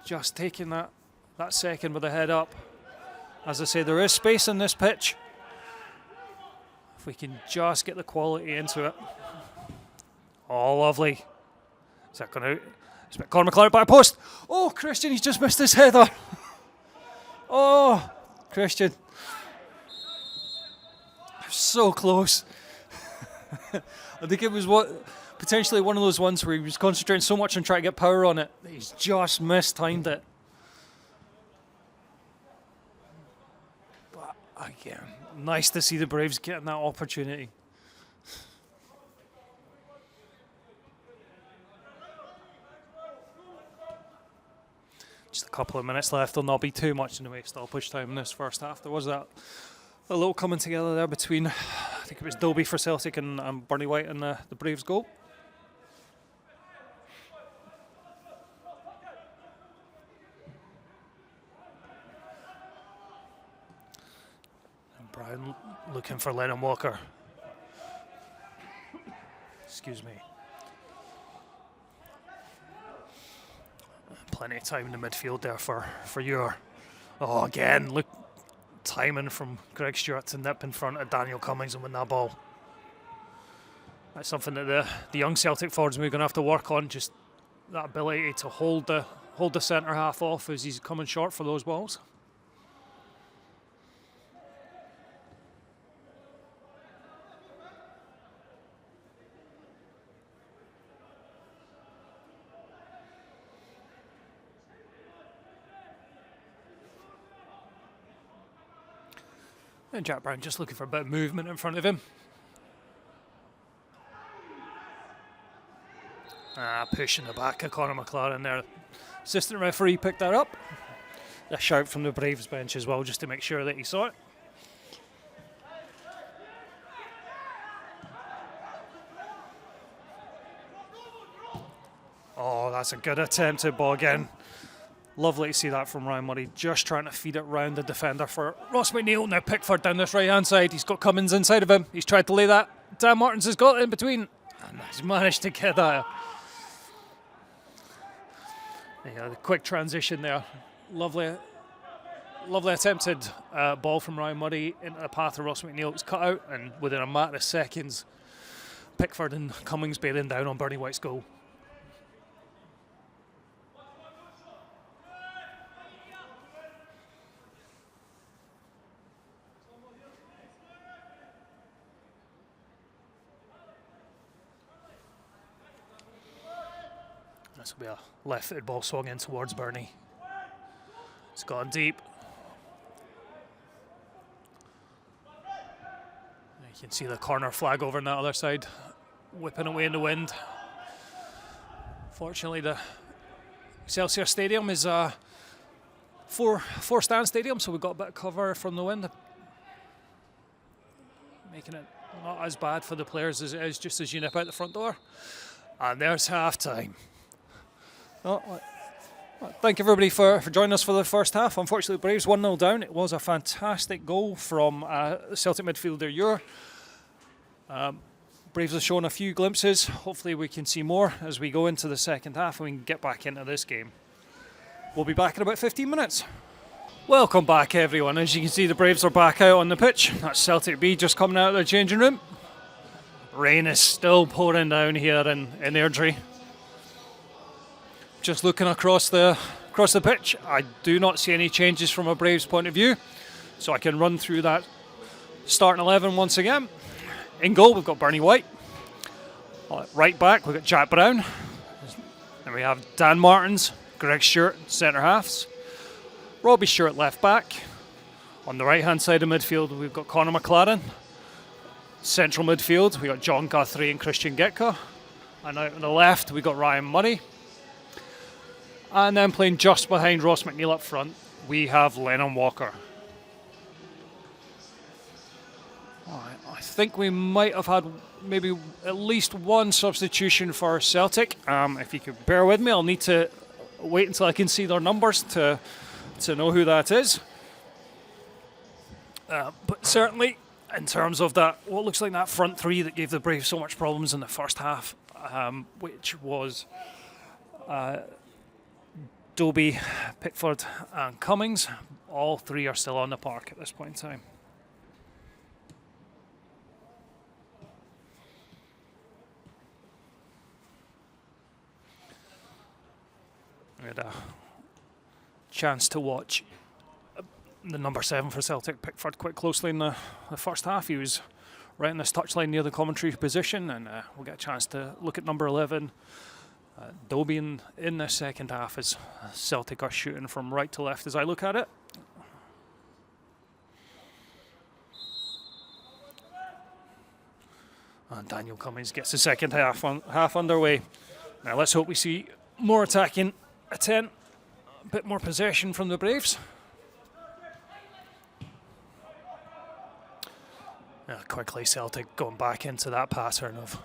Just taking that second with the head up. As I say, there is space in this pitch. If we can just get the quality into it. Oh, lovely. Is that going out? It's got Conor McLaren back post. Oh, Christian, he's just missed his header. Oh, Christian. So close. I think it was potentially one of those ones where he was concentrating so much on trying to get power on it that he's just mistimed it. But again, nice to see the Braves getting that opportunity. Just a couple of minutes left. There'll not be too much in the way of stoppage time in this first half. There was a little coming together there between, I think it was Dobie for Celtic and Bernie White in the Braves goal. And Brown looking for Lennon Walker. Excuse me. Plenty of time in the midfield there for your. Oh, again, look, timing from Greg Stewart to nip in front of Daniel Cummings and win that ball. That's something that the young Celtic forwards are going to have to work on, just that ability to hold the centre half off as he's coming short for those balls. And Jack Brown just looking for a bit of movement in front of him. Pushing the back of Conor McLaren there. Assistant referee picked that up. A shout from the Braves bench as well, just to make sure that he saw it. Oh, that's a good attempted ball again. Lovely to see that from Ryan Murray, just trying to feed it round the defender for Ross McNeil. Now Pickford down this right-hand side. He's got Cummins inside of him. He's tried to lay that. Dan Martins has got it in between. And he's managed to get that. Yeah, the quick transition there. Lovely attempted ball from Ryan Murray into the path of Ross McNeil. It was cut out, and within a matter of seconds, Pickford and Cummings bearing down on Bernie White's goal. This will be a left-footed ball swung in towards Bernie. It's gone deep. You can see the corner flag over on that other side, whipping away in the wind. Fortunately, the Excelsior Stadium is a four-stand stadium, so we've got a bit of cover from the wind, making it not as bad for the players as it is just as you nip out the front door. And there's half-time. Oh, thank you everybody for joining us for the first half. Unfortunately, Braves 1-0 down. It was a fantastic goal from Celtic midfielder Ure. Braves have shown a few glimpses. Hopefully we can see more as we go into the second half and we can get back into this game. We'll be back in about 15 minutes. Welcome back everyone. As you can see, the Braves are back out on the pitch. That's Celtic B just coming out of their changing room. Rain is still pouring down here in Airdrie. Just looking across the pitch, I do not see any changes from a Braves point of view. So I can run through that starting 11 once again. In goal, we've got Bernie White. Right back, we've got Jack Brown. Then we have Dan Martins, Greg Stewart, centre halves. Robbie Stewart, left back. On the right-hand side of midfield, we've got Conor McLaren. Central midfield, we've got John Guthrie and Christian Gitka. And out on the left, we've got Ryan Murray. And then playing just behind Ross McNeil up front, we have Lennon Walker. I think we might have had maybe at least one substitution for Celtic. If you could bear with me, I'll need to wait until I can see their numbers to know who that is. But certainly, in terms of that, what looks like that front three that gave the Braves so much problems in the first half, which was Dobie, Pickford and Cummings, all three are still on the park at this point in time. We had a chance to watch the number 7 for Celtic, Pickford, quite closely in the first half. He was right in this touchline near the commentary position, and we'll get a chance to look at number 11, Dobie, in the second half as Celtic are shooting from right to left as I look at it. And Daniel Cummings gets the second half underway. Now let's hope we see more attacking intent, a bit more possession from the Braves. Quickly Celtic going back into that pattern of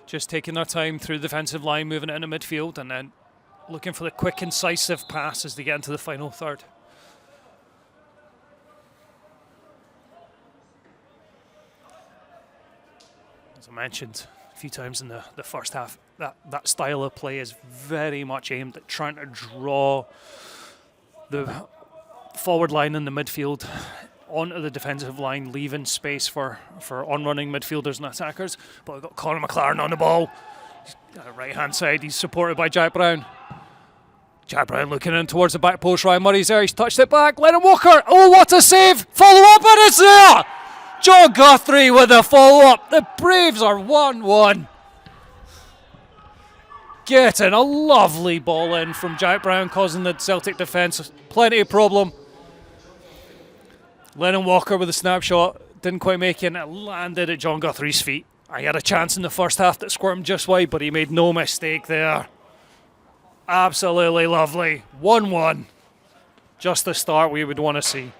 just taking their time through the defensive line, moving it into midfield, and then looking for the quick, incisive pass as they get into the final third. As I mentioned a few times in the first half, that style of play is very much aimed at trying to draw the forward line in the midfield onto the defensive line, leaving space for on-running midfielders and attackers. But we've got Conor McLaren on the ball. Right-hand side, he's supported by Jack Brown. Jack Brown looking in towards the back post. Ryan Murray's there, he's touched it back. Lennon Walker, oh, what a save! Follow-up, and it's there! John Guthrie with the follow-up. The Braves are 1-1. Getting a lovely ball in from Jack Brown, causing the Celtic defence plenty of problem. Lennon Walker with a snapshot, didn't quite make it, and it landed at John Guthrie's feet. He had a chance in the first half that squirmed just wide, but he made no mistake there. Absolutely lovely. 1-1. Just the start we would want to see.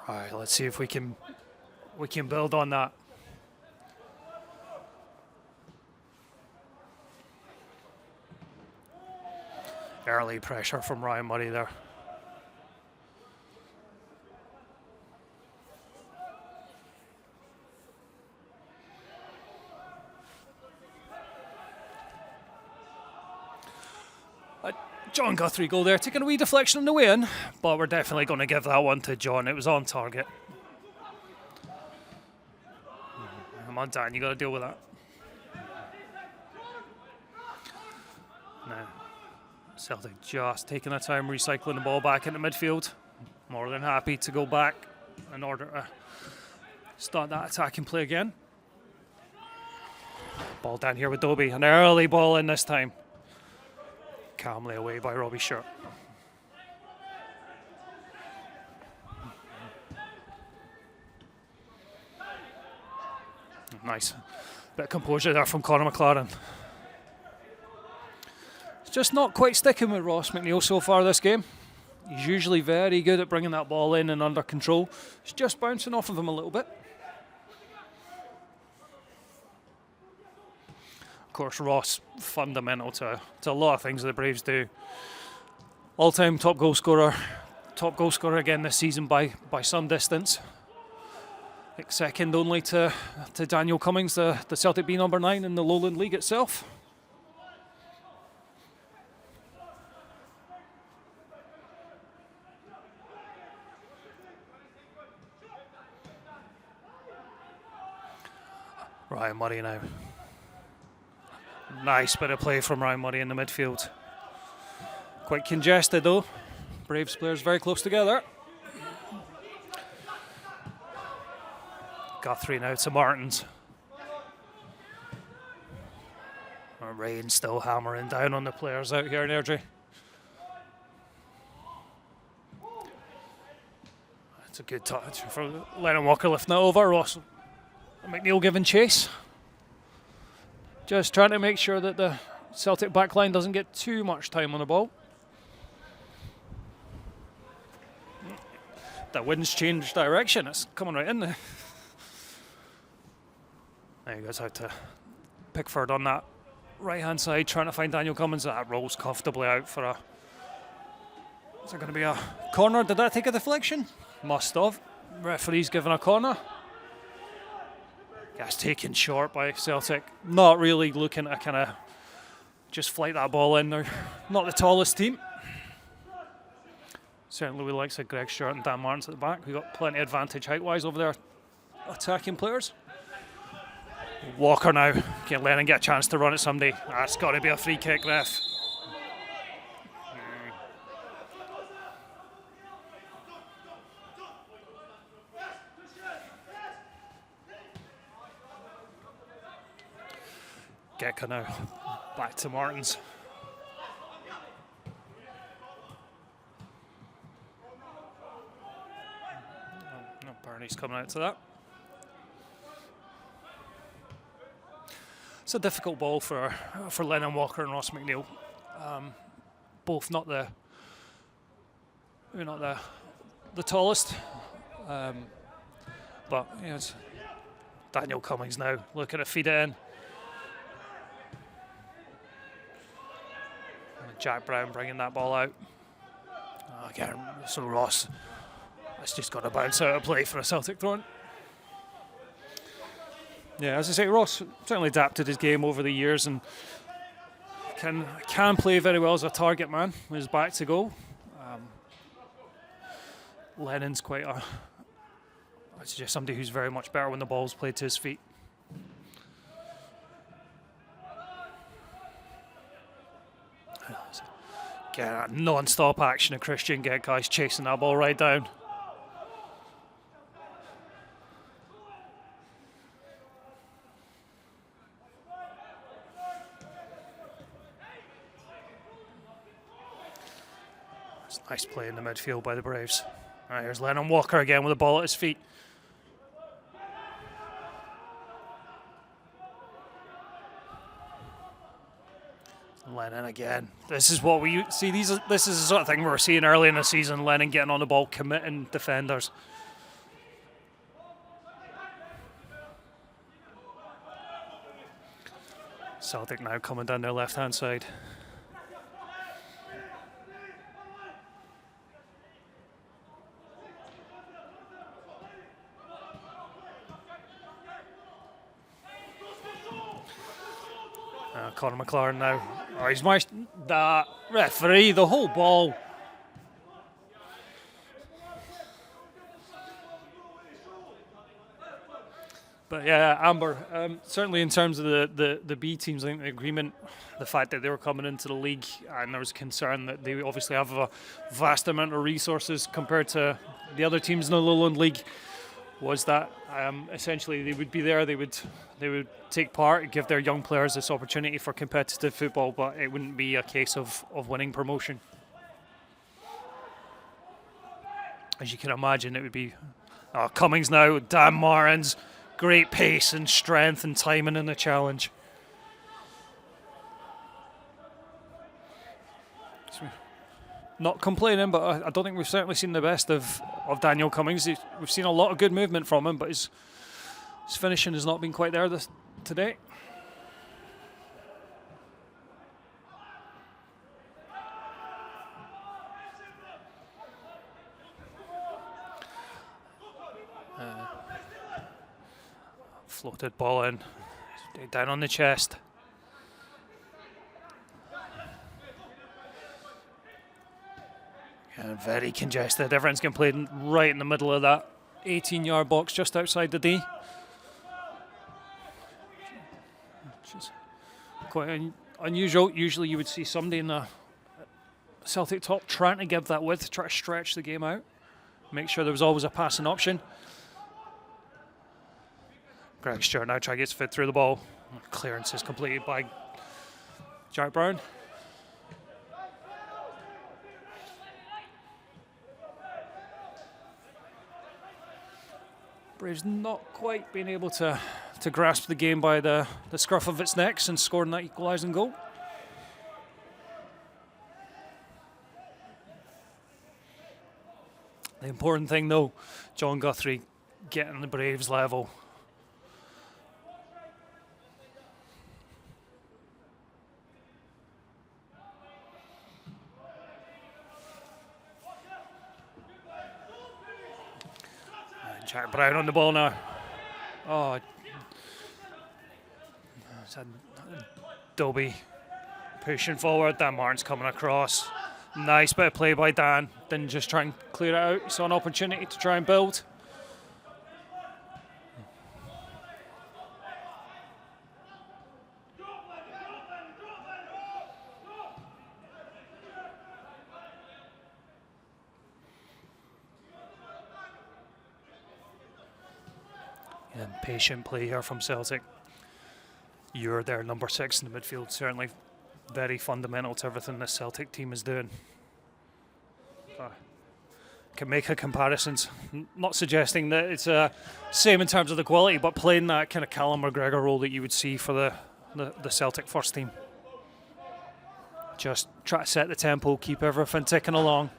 All right, let's see if we can build on that. Early pressure from Ryan Murray there. John Guthrie goal there, taking a wee deflection on the way in, but we're definitely going to give that one to John. It was on target. Come on, Dan, you got to deal with that. Now, Celtic just taking their time recycling the ball back into midfield. More than happy to go back in order to start that attacking play again. Ball down here with Dobie. An early ball in this time. Calmly away by Robbie Stewart. Nice. Bit of composure there from Conor McLaren. It's just not quite sticking with Ross McNeil so far this game. He's usually very good at bringing that ball in and under control. It's just bouncing off of him a little bit. Of course, Ross, fundamental to a lot of things that the Braves do. All-time top goal scorer again this season by some distance. I think second only to Daniel Cummings, the Celtic B number 9 in the Lowland League itself. Ryan Murray now. Nice bit of play from Ryan Murray in the midfield. Quite congested though. Braves players very close together. Guthrie now to Martins. Rain still hammering down on the players out here in Airdrie. It's a good touch for Lennon Walker lifting it over. Ross McNeil giving chase. Just trying to make sure that the Celtic backline doesn't get too much time on the ball. The wind's changed direction. It's coming right in there. There he goes out to Pickford on that right-hand side, trying to find Daniel Cummins. That rolls comfortably out for a... Is it going to be a corner? Did that take a deflection? Must have. Referee's given a corner. Gets taken short by Celtic. Not really looking to kind of just flight that ball in. They're not the tallest team. Certainly we like Greg Stewart and Dan Martins at the back. We've got plenty of advantage height-wise over their attacking players. Walker now. Can Lennon get a chance to run at somebody? That's got to be a free kick, ref. Gecko now. Back to Martins. No, Barney's coming out to that. It's a difficult ball for Lennon Walker and Ross McNeil. Both not the tallest, but you know, it's Daniel Cummins now looking to feed it in. And Jack Brown bringing that ball out. Again, so Ross, it's just got to bounce out of play for a Celtic throw-in. Yeah, as I say, Ross certainly adapted his game over the years and can play very well as a target man with his back to goal. Lennon's quite a, I'd suggest somebody who's very much better when the ball's played to his feet. Get non-stop action of Christian. Get guys chasing that ball right down. Nice play in the midfield by the Braves. All right, here's Lennon Walker again with the ball at his feet. Lennon again. This is what we see. This is the sort of thing we were seeing early in the season. Lennon getting on the ball, committing defenders. Celtic now coming down their left-hand side. Conor McLaren now. Oh, he's managed that referee, the whole ball. But yeah, Amber, certainly in terms of the B teams, I think the agreement, the fact that they were coming into the league and there was concern that they obviously have a vast amount of resources compared to the other teams in the Lowland League, was that essentially they would be there, they would take part, give their young players this opportunity for competitive football, but it wouldn't be a case of winning promotion. As you can imagine, it would be Cummins now, Dan Martins, great pace and strength and timing in the challenge. Not complaining, but I don't think we've certainly seen the best of Daniel Cummins. We've seen a lot of good movement from him, but his finishing has not been quite there today. Floated ball in, down on the chest. And very congested. Everyone's getting played right in the middle of that 18-yard box just outside the D. Quite unusual. Usually you would see somebody in the Celtic top trying to give that width, try to stretch the game out, make sure there was always a passing option. Greg Stewart now tries to get fit through the ball. Clearance is completed by Jack Brown. Braves not quite being able to grasp the game by the scruff of its necks and scoring that equalising goal. The important thing though, John Guthrie getting the Braves level. Jack Brown on the ball now. Oh, it's Dobie pushing forward. Dan Martin's coming across. Nice bit of play by Dan. Didn't just try and clear it out. He saw an opportunity to try and build. And patient play here from Celtic. You're their number 6 in the midfield. Certainly very fundamental to everything this Celtic team is doing. Can make a comparisons. Not suggesting that it's same in terms of the quality, but playing that kind of Callum McGregor role that you would see for the Celtic first team. Just try to set the tempo, keep everything ticking along.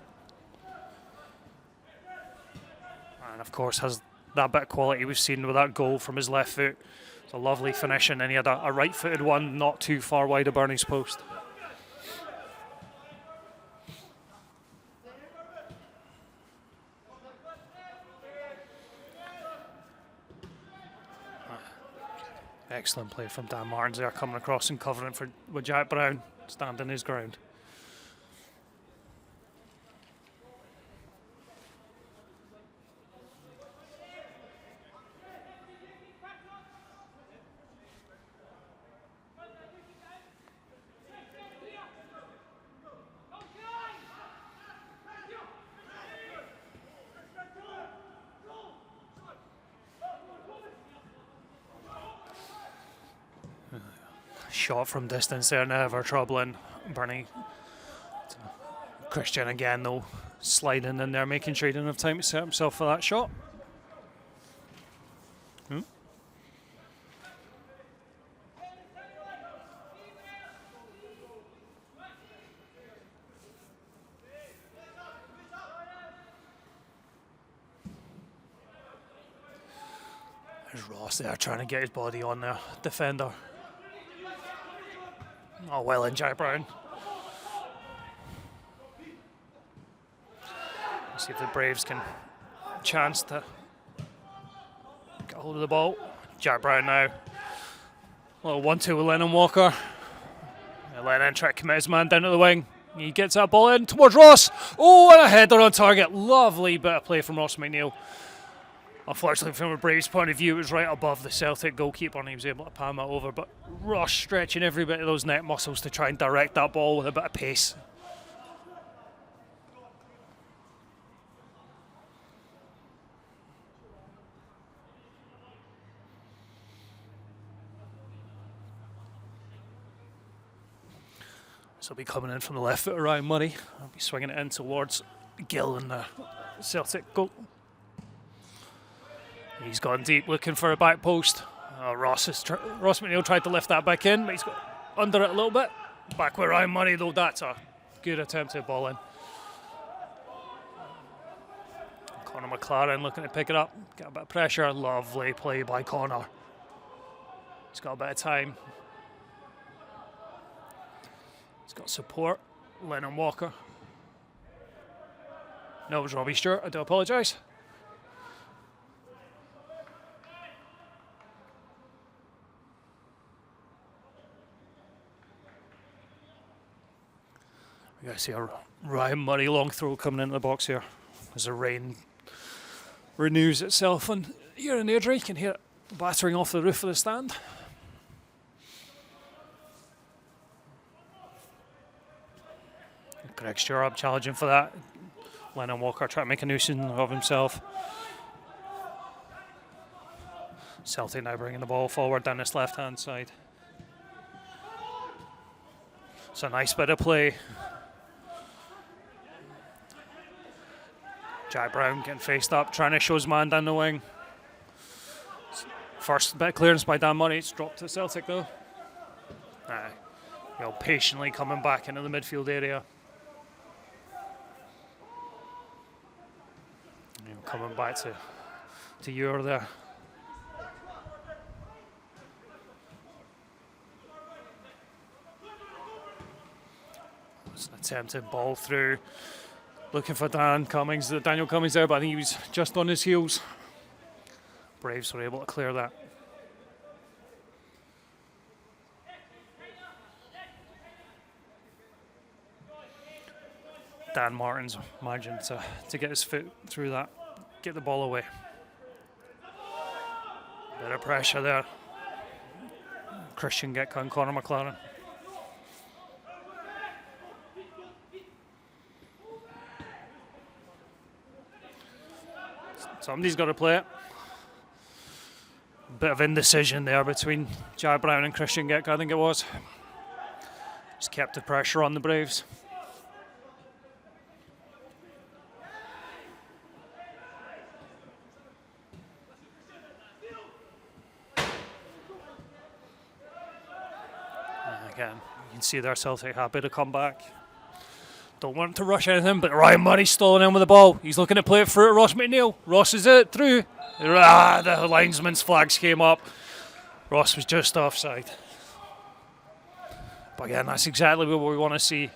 And of course has that bit of quality we've seen with that goal from his left foot. It's a lovely finishing, and he had a right-footed one not too far wide of Bernie's post. Excellent play from Dan Martins there, coming across and covering with Jack Brown, standing his ground. Shot from distance there, never troubling Bernie. Christian again though, sliding in there, making sure he didn't have time to set himself for that shot. There's Ross there trying to get his body on the defender. Oh, well in, Jack Brown. See if the Braves can chance to get hold of the ball. Jack Brown now. A little 1-2 with Lennon Walker. Lennon try to commit his man down to the wing. He gets that ball in towards Ross. Oh, and a header on target. Lovely bit of play from Ross McNeil. Unfortunately, from a Braves point of view, it was right above the Celtic goalkeeper and he was able to palm it over. But Ross stretching every bit of those neck muscles to try and direct that ball with a bit of pace. So he'll be coming in from the left foot, Ryan Murray. I'll be swinging it in towards Gill and the Celtic goal. He's gone deep looking for a back post. Ross McNeil tried to lift that back in, but he's got under it a little bit. Back with Ryan Murray though, that's a good attempt to ball in. Conor McLaren looking to pick it up, get a bit of pressure. Lovely play by Conor. He's got a bit of time. He's got support. Lennon Walker. No, it was Robbie Stewart, I do apologise. You guys see a Ryan Murray long throw coming into the box here as the rain renews itself. And here in Airdrie, you can hear it battering off the roof of the stand. Greg Stewart challenging for that. Lennon Walker trying to make a nuisance of himself. Celtic now bringing the ball forward down this left-hand side. It's a nice bit of play. Jack Brown getting faced up, trying to show his man down the wing. First bit of clearance by Dan Murray. It's dropped to Celtic though. Patiently coming back into the midfield area. Coming back to Ewer there. It's an attempted ball through. Looking for Daniel Cummings there, but I think he was just on his heels. Braves were able to clear that. Dan Martin's managing to get his foot through that, get the ball away. Bit of pressure there. Christian Gitka and Conor McLaren. Somebody's got to play it. Bit of indecision there between Jack Brown and Christian Gitka, I think it was. Just kept the pressure on the Braves. Again, you can see there Celtic happy to come back. Don't want to rush anything, but Ryan Murray's stolen in with the ball. He's looking to play it through to Ross McNeil. Ross is it through. The linesman's flags came up. Ross was just offside. But again, that's exactly what we want to see.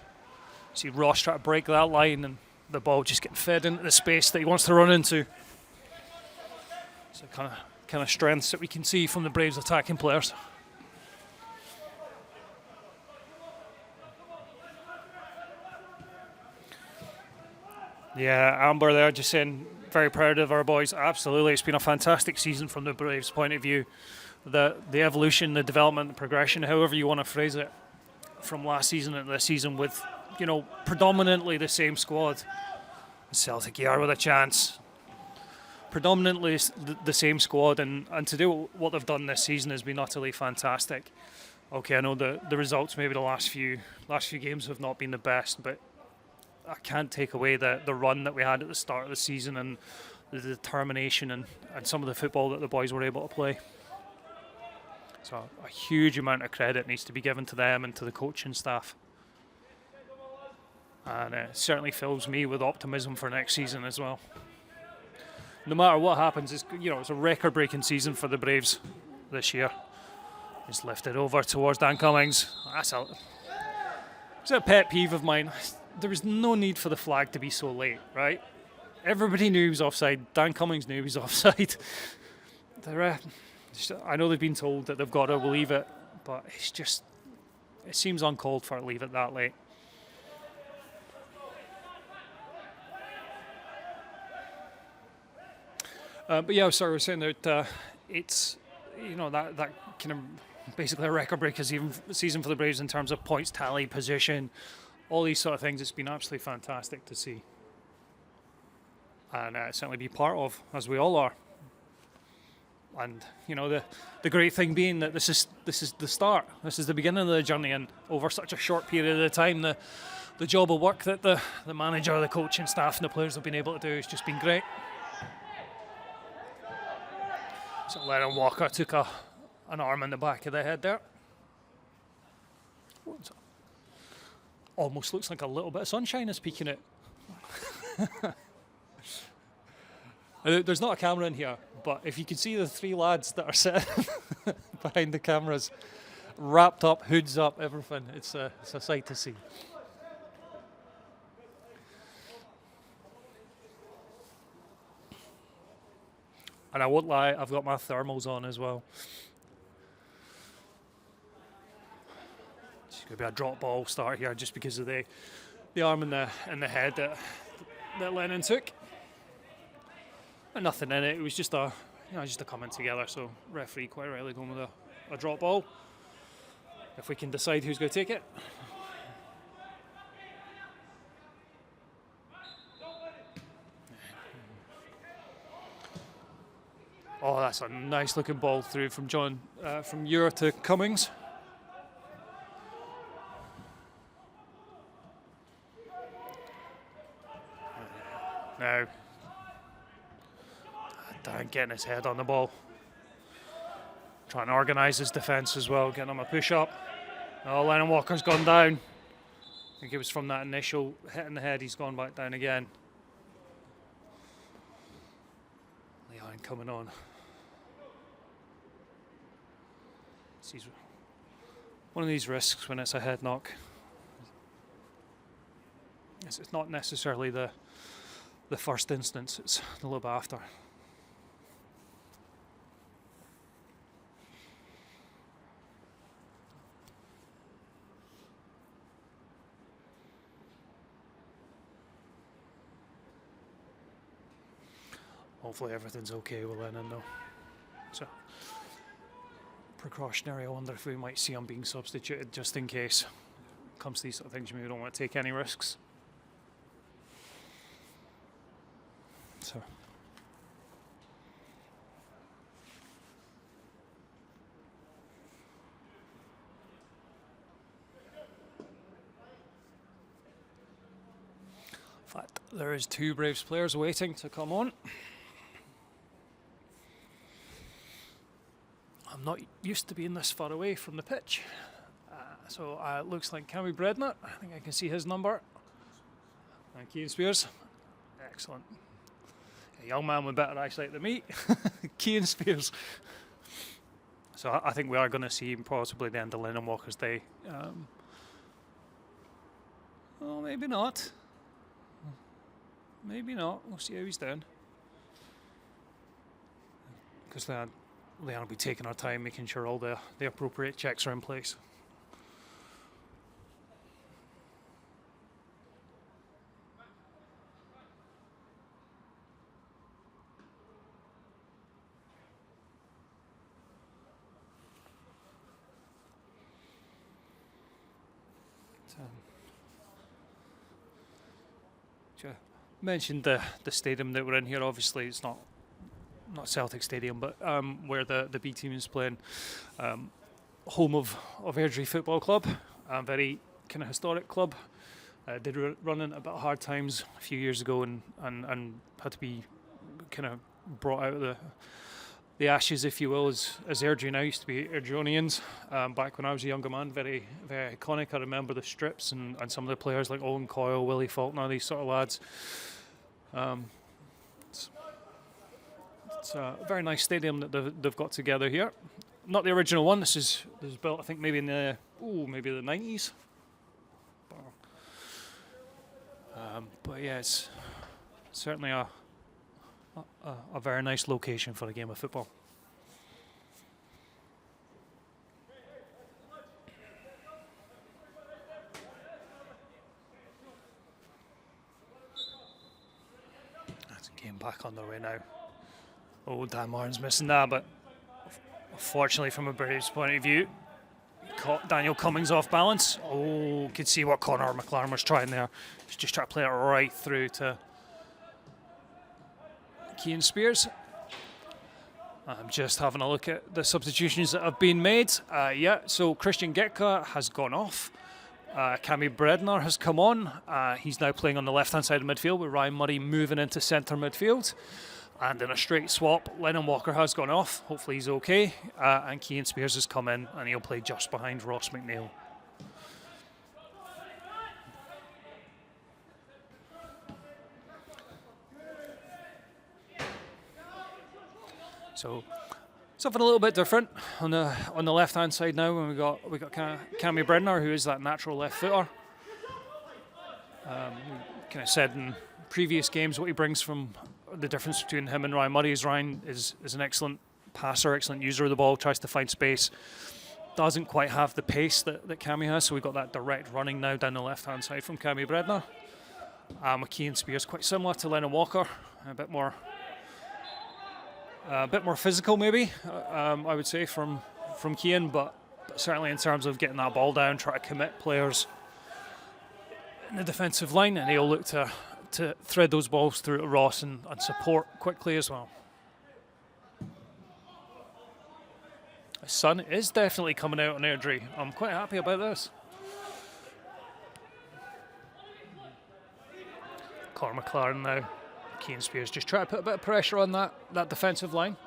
See Ross try to break that line and the ball just getting fed into the space that he wants to run into. So kind of strengths that we can see from the Braves attacking players. Yeah, Amber there just saying very proud of our boys. Absolutely, it's been a fantastic season from the Braves' point of view. The evolution, the development, the progression, however you want to phrase it, from last season and this season with, predominantly the same squad. Celtic are with a chance. Predominantly the same squad, and to do what they've done this season has been utterly fantastic. Okay, I know the results maybe the last few games have not been the best, but I can't take away the run that we had at the start of the season and the determination and some of the football that the boys were able to play. So a huge amount of credit needs to be given to them and to the coaching staff. And it certainly fills me with optimism for next season as well. No matter what happens, it's a record-breaking season for the Braves this year. It's lifted over towards Dan Cummings. It's a pet peeve of mine. There was no need for the flag to be so late, right? Everybody knew he was offside. Dan Cummings knew he was offside. I know they've been told that they've got to leave it, but it seems uncalled for to leave it that late. But yeah, sorry, I was saying that it's, that kind of basically a record-breaking season for the Braves in terms of points tally, position, all these sort of things. It's been absolutely fantastic to see, and certainly be part of, as we all are. And the great thing being that this is the start. This is the beginning of the journey, and over such a short period of time, the job of work that the manager, the coaching staff, and the players have been able to do has just been great. So Lennon Walker took an arm in the back of the head there. Almost looks like a little bit of sunshine is peeking out. There's not a camera in here, but if you can see the three lads that are sitting behind the cameras, wrapped up, hoods up, everything, it's a sight to see. And I won't lie, I've got my thermals on as well. It's going to be a drop ball start here just because of the arm and the head that Lennon took. But nothing in it. It was just a coming together. So referee quite rightly going with a drop ball. If we can decide who's going to take it. Oh, that's a nice looking ball through from from Euro to Cummings. Now, Dan getting his head on the ball. Trying to organise his defence as well, getting him a push up. Oh, Lennon Walker's gone down. I think it was from that initial hit in the head, he's gone back down again. Leon coming on. It's one of these risks when it's a head knock. It's not necessarily the first instance, it's the little bit after. Hopefully everything's okay with Lennon though. So precautionary, I wonder if we might see him being substituted just in case. Comes to these sort of things, you maybe don't want to take any risks. So in fact, there is 2 Braves players waiting to come on. I'm not used to being this far away from the pitch. So it looks like Cammy Bredner. I think I can see his number. And Keane Spears. Excellent. A young man with better eyesight than me. Keane Spears. So I think we are going to see possibly the end of Lennon Walker's day. Well, maybe not. Maybe not. We'll see how he's doing. Because Leon will be taking our time, making sure all the appropriate checks are in place. Mentioned the stadium that we're in here. Obviously, it's not Celtic Stadium, but where the B team is playing, home of Airdrie Football Club, a very kind of historic club. Did run into a bit of hard times a few years ago, and had to be kind of brought out of the ashes, if you will, as Airdrie now used to be Airdronians. Back when I was a younger man, very very iconic. I remember the strips and some of the players like Owen Coyle, Willie Faulkner, these sort of lads. It's a very nice stadium that they've got together here. Not the original one. This was built, I think, maybe in the 90s. But yeah, it's certainly a very nice location for a game of football. That's a game back on the way now. Oh, Dan Martin's missing that, but fortunately from a Braves point of view, caught Daniel Cummings off balance. Oh, could see what Connor McLaren was trying there. He's just trying to play it right through to Keane Spears. I'm just having a look at the substitutions that have been made. So Christian Gitka has gone off. Cammy Bredner has come on. He's now playing on the left-hand side of midfield with Ryan Murray moving into centre midfield. And in a straight swap, Lennon Walker has gone off. Hopefully he's okay. And Keane Spears has come in and he'll play just behind Ross McNeil. So something a little bit different on the left hand side now. When we got Cammy Bredner, who is that natural left footer. Kind of said in previous games what he brings from the difference between him and Ryan Murray is Ryan is an excellent passer, excellent user of the ball, tries to find space. Doesn't quite have the pace that Cammy has, so we've got that direct running now down the left hand side from Cammy Bredner. Keane Spears quite similar to Lennon Walker, a bit more physical maybe, I would say from Keane, but certainly in terms of getting that ball down, try to commit players in the defensive line, and he'll look to thread those balls through to Ross and support quickly as well. The sun is definitely coming out on Airdrie. I'm quite happy about this. Conor McLaren now. Keane Spears just try to put a bit of pressure on that defensive line.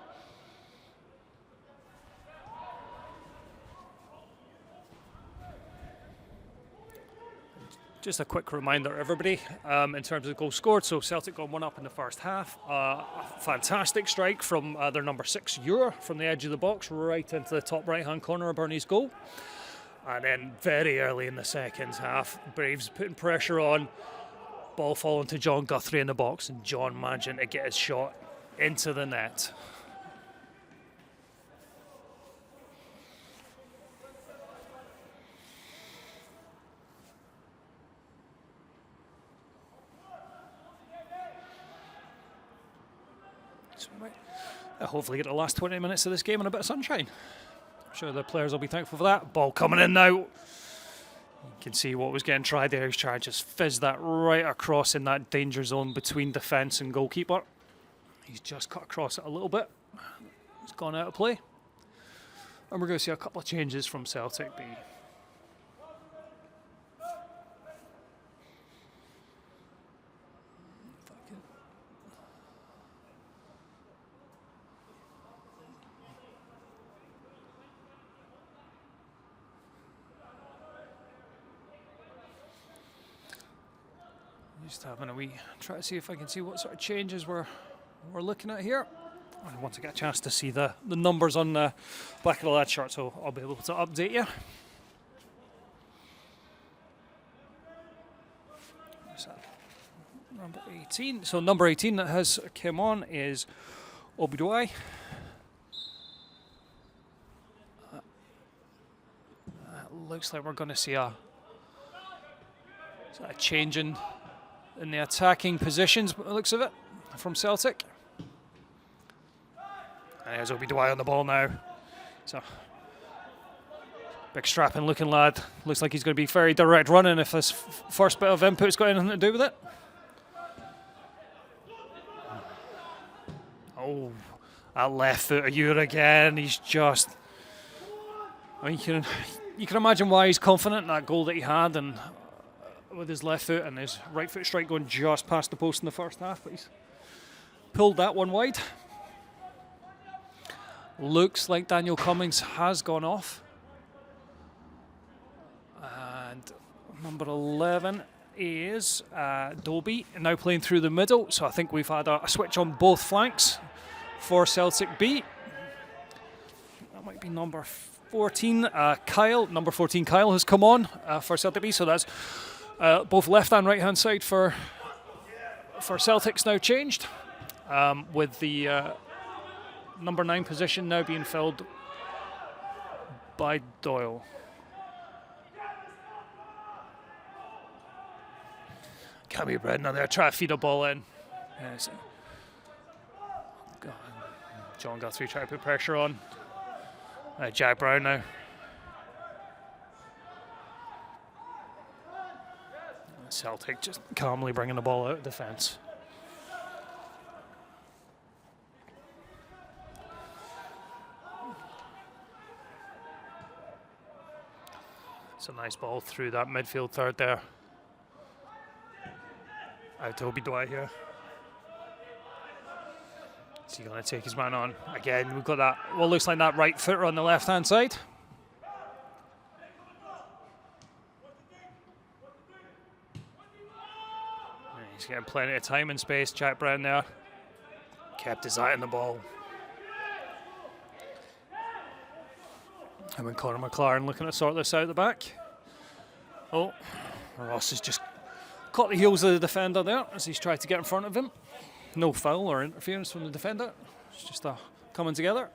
Just a quick reminder, everybody, in terms of goals scored. So Celtic got 1 up in the first half. A fantastic strike from their number 6, Ewer, from the edge of the box, right into the top right-hand corner of Bernie's goal. And then very early in the second half, Braves putting pressure on. Ball falling to John Guthrie in the box, and John managing to get his shot into the net. Hopefully get the last 20 minutes of this game in a bit of sunshine. I'm sure the players will be thankful for that. Ball coming in now. You can see what was getting tried there. He's trying to just fizz that right across in that danger zone between defence and goalkeeper. He's just cut across it a little bit. It's gone out of play. And we're going to see a couple of changes from Celtic B. Just having a wee try to see if I can see what sort of changes we're looking at here. And once I get a chance to see the numbers on the back of the lad shirt, so I'll be able to update you. Number 18. So number 18 that has come on is Obidwai. Looks like we're going to see a change in the attacking positions, by the looks of it, from Celtic. And there's Obidwai on the ball now. So, big strapping looking lad. Looks like he's going to be very direct running if this first bit of input's got anything to do with it. Oh, that left foot of Ewer again. He's just... I mean, you can imagine why he's confident in that goal that he had, and with his left foot and his right foot strike going just past the post in the first half, but he's pulled that one wide. Looks like Daniel Cummings has gone off. And number 11 is Dobie, now playing through the middle. So I think we've had a switch on both flanks for Celtic B. That might be number 14, Kyle. Number 14, Kyle, has come on for Celtic B. So that's both left and right hand side for Celtic's now changed, with the number 9 position now being filled by Doyle. Cammy Brennan there, try to feed a ball in. Yes. John Guthrie trying to put pressure on. Jack Brown now. Celtic just calmly bringing the ball out of defence. It's a nice ball through that midfield third there. Out to Obidwai here. Is he going to take his man on? Again, we've got that, what looks like that right footer on the left-hand side. He's getting plenty of time and space. Jack Brown there kept his eye on the ball. And when Conor McLaren looking to sort this out the back. Oh, Ross has just caught the heels of the defender there as he's tried to get in front of him. No foul or interference from the defender. It's just coming together.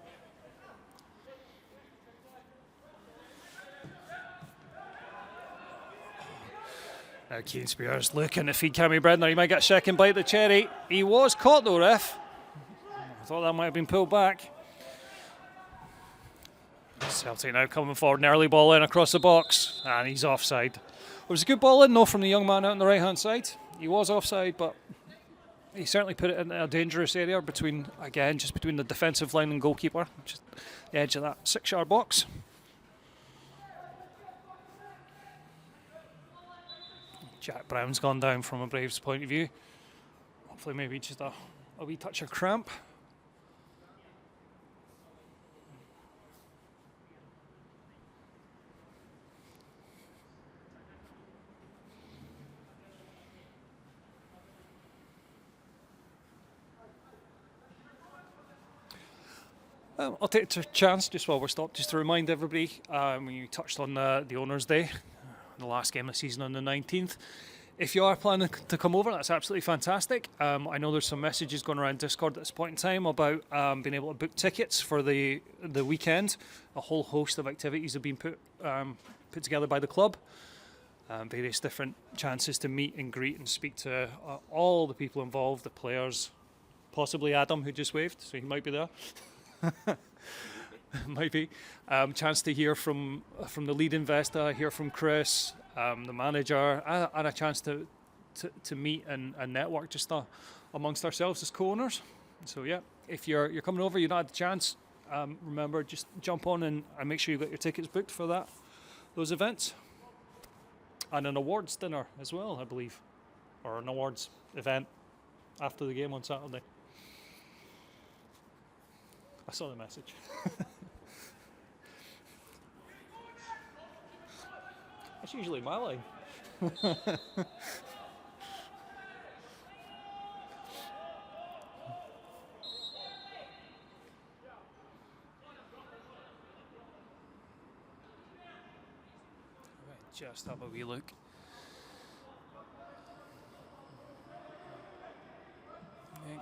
Now Keane Spears looking to feed Cammy Brennan. He might get a second bite of the cherry. He was caught though, ref. I thought that might have been pulled back. Celtic now coming forward, an early ball in across the box, and he's offside. It was a good ball in though from the young man out on the right hand side. He was offside, but he certainly put it in a dangerous area between, again, just between the defensive line and goalkeeper, just the edge of that 6-yard box. Jack Brown's gone down from a Braves point of view. Hopefully maybe just a wee touch of cramp. I'll take a chance just while we're stopped, just to remind everybody, when you touched on the Owners' Day, the last game of the season on the 19th. If you are planning to come over, that's absolutely fantastic. I know there's some messages going around Discord at this point in time about being able to book tickets for the weekend. A whole host of activities have been put together by the club. Various different chances to meet and greet and speak to all the people involved, the players, possibly Adam, who just waved, so he might be there. Might be. Chance to hear from the lead investor, hear from Chris, the manager, and a chance to meet and network just amongst ourselves as co-owners. So yeah, if you're coming over, you've not had the chance, remember, just jump on and make sure you've got your tickets booked for those events. And an awards dinner as well, I believe, or an awards event after the game on Saturday. I saw the message. That's usually my line. Just have a wee look. Okay.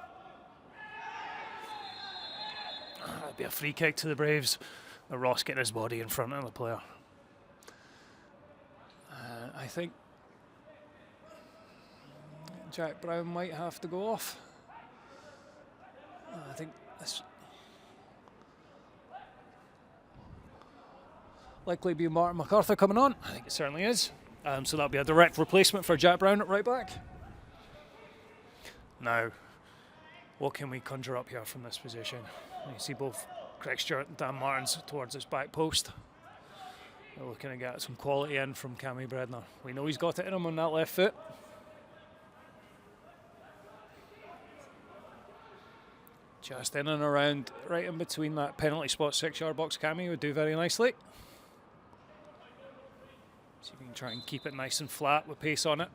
That'd be a free kick to the Braves. Ross getting his body in front of the player. I think Jack Brown might have to go off. I think this likely be Martin MacArthur coming on. I think it certainly is. So that'll be a direct replacement for Jack Brown at right back. Now, what can we conjure up here from this position? You see both Craig Stewart and Dan Martins towards his back post. We're looking to get some quality in from Cammy Bredner. We know he's got it in him on that left foot. Just in and around, right in between that penalty spot 6-yard box. Cammy would do very nicely. See if we can try and keep it nice and flat with pace on it.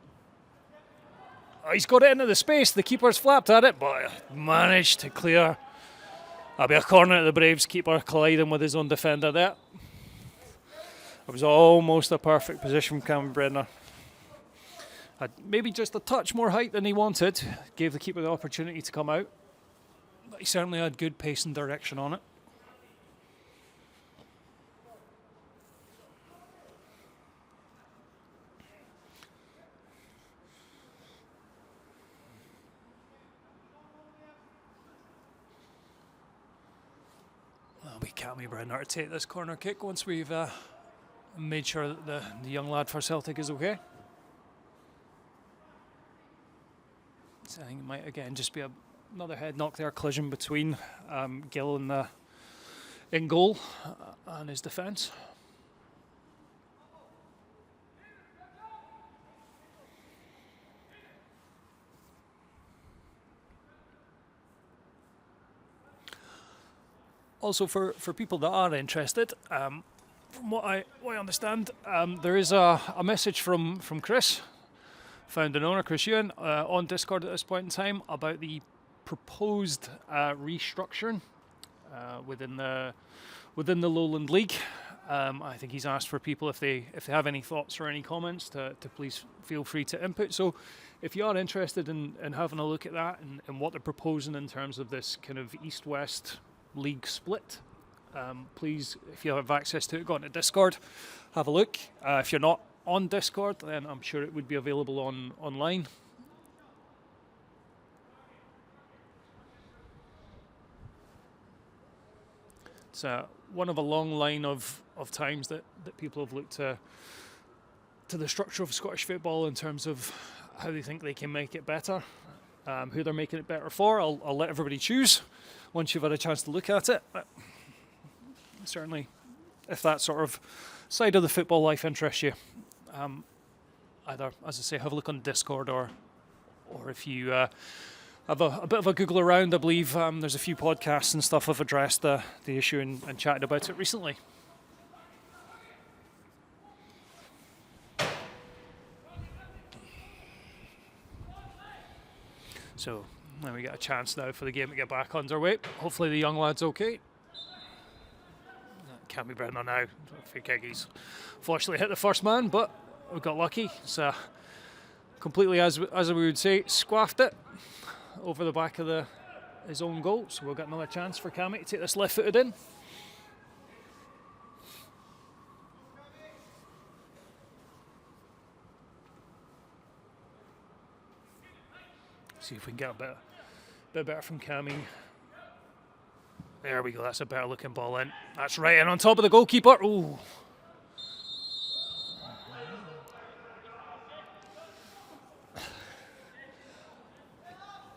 Oh, he's got it into the space. The keeper's flapped at it, but managed to clear. That'll be a corner at the Braves. Keeper colliding with his own defender there. It was almost a perfect position from Cameron Brenner. Had maybe just a touch more height than he wanted. Gave the keeper the opportunity to come out. But he certainly had good pace and direction on it. That'll be Cammy Brenner to take this corner kick once we've made sure that the young lad for Celtic is okay. So I think it might again just be another head knock there, collision between Gill and in goal and his defence. Also, for people that are interested, from what I understand, there is a message from Chris, founding owner Chris Ewan, on Discord at this point in time about the proposed restructuring within the Lowland League. I think he's asked for people if they have any thoughts or any comments to please feel free to input. So if you are interested in having a look at that and what they're proposing in terms of this kind of East-West league split, please, if you have access to it, go onto Discord, have a look. If you're not on Discord, then I'm sure it would be available online. It's one of a long line of times that people have looked to the structure of Scottish football in terms of how they think they can make it better. Who they're making it better for, I'll let everybody choose once you've had a chance to look at it. But certainly, if that sort of side of the football life interests you, either, as I say, have a look on Discord, or if you have a bit of a Google around, I believe there's a few podcasts and stuff have addressed the issue and chatted about it recently. So now we get a chance now for the game to get back underway. Hopefully the young lad's okay. Can't be better now. Free kick, he's fortunately hit the first man, but we got lucky. So completely, as we would say, squaffed it over the back of his own goal. So we'll get another chance for Cammy to take this left-footed in. See if we can get a bit better from Cammy. There we go, that's a better looking ball in. That's right in on top of the goalkeeper. Ooh.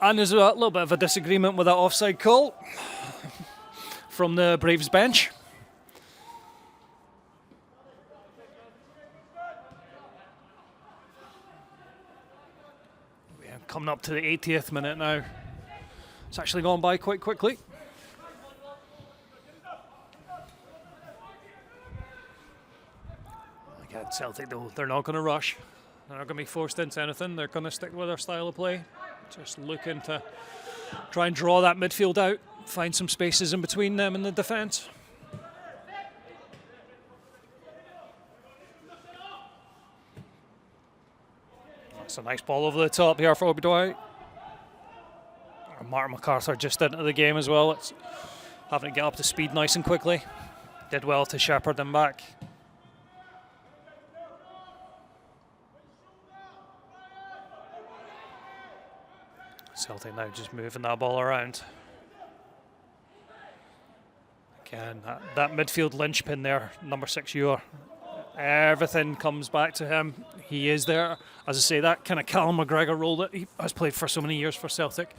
And there's a little bit of a disagreement with that offside call from the Braves bench. We're coming up to the 80th minute now. It's actually gone by quite quickly. Again, Celtic though, they're not going to rush. They're not going to be forced into anything. They're going to stick with their style of play. Just looking to try and draw that midfield out, find some spaces in between them and the defence. That's a nice ball over the top here for Obi Dwight. Martin MacArthur just into the game as well. It's having to get up to speed nice and quickly. Did well to shepherd them back. Celtic now just moving that ball around. Again, that midfield linchpin there, number 6 Ewer. Everything comes back to him. He is there. As I say, that kind of Callum McGregor role that he has played for so many years for Celtic.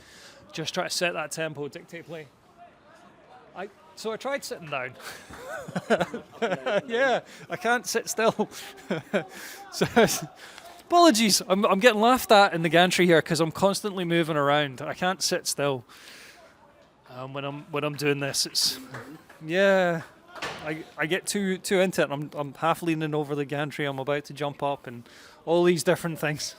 Just try to set that tempo, dictate play. So I tried sitting down. Yeah, I can't sit still. So, apologies, I'm getting laughed at in the gantry here because I'm constantly moving around. I can't sit still when I'm doing this. It's I get too into it. I'm half leaning over the gantry. I'm about to jump up and all these different things.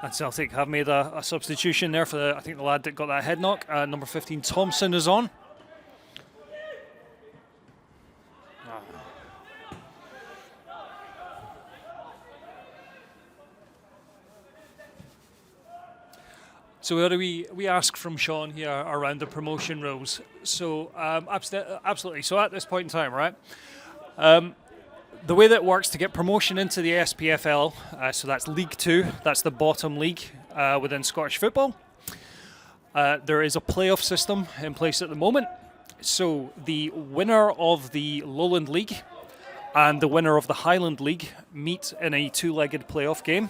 And Celtic have made a substitution there for I think the lad that got that head knock. Number 15 Thompson is on. So what do we ask from Sean here around the promotion rules? So absolutely. So at this point in time, right? The way that it works to get promotion into the SPFL, so that's League 2, that's the bottom league within Scottish football. There is a playoff system in place at the moment. So the winner of the Lowland League and the winner of the Highland League meet in a two-legged playoff game.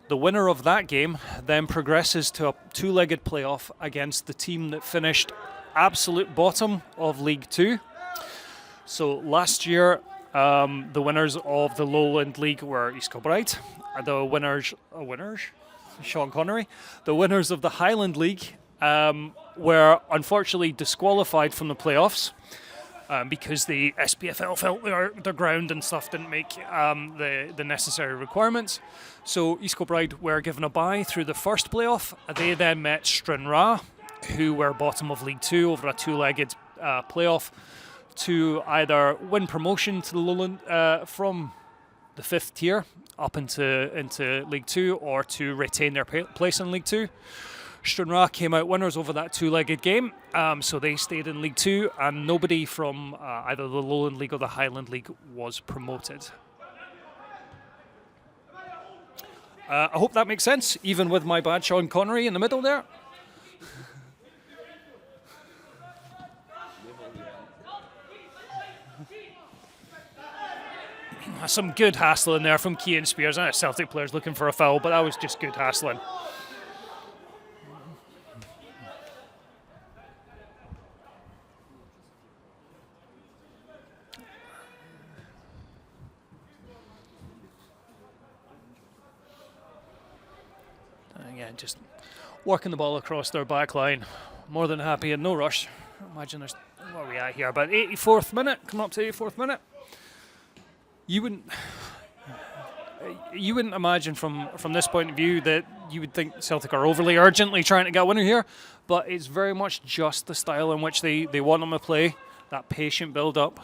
The winner of that game then progresses to a two-legged playoff against the team that finished absolute bottom of League 2. So last year, the winners of the Lowland League were East Kilbride. The winners, Sean Connery. The winners of the Highland League were unfortunately disqualified from the playoffs because the SPFL felt their ground and stuff didn't make the necessary requirements. So East Kilbride were given a bye through the first playoff. They then met Stranraer, who were bottom of League 2 over a two-legged playoff, to either win promotion to the Lowland from the 5th tier up into League 2 or to retain their place in League 2. Stranraer came out winners over that two-legged game, so they stayed in League 2 and nobody from either the Lowland League or the Highland League was promoted. I hope that makes sense, even with my bad Sean Connery in the middle there. some good hassling there from Cian Spears. I know Celtic players looking for a foul, but that was just good hassling. Again, just working the ball across their back line. More than happy and no rush. Imagine there's, what are we at here? About 84th minute, coming up to 84th minute. You wouldn't imagine from this point of view that you would think Celtic are overly urgently trying to get a winner here, but it's very much just the style in which they want them to play, that patient build-up.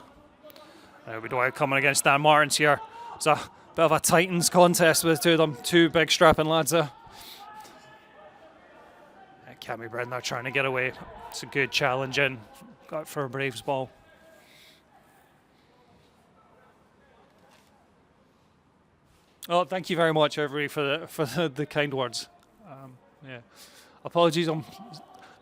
We don't have coming against Dan Martins here. It's a bit of a Titans contest with the two of them, two big strapping lads there. Cammy Brown now trying to get away. It's a good challenge in. Got it for a Braves ball. Oh, thank you very much, everybody, for the kind words. Yeah, apologies. I'm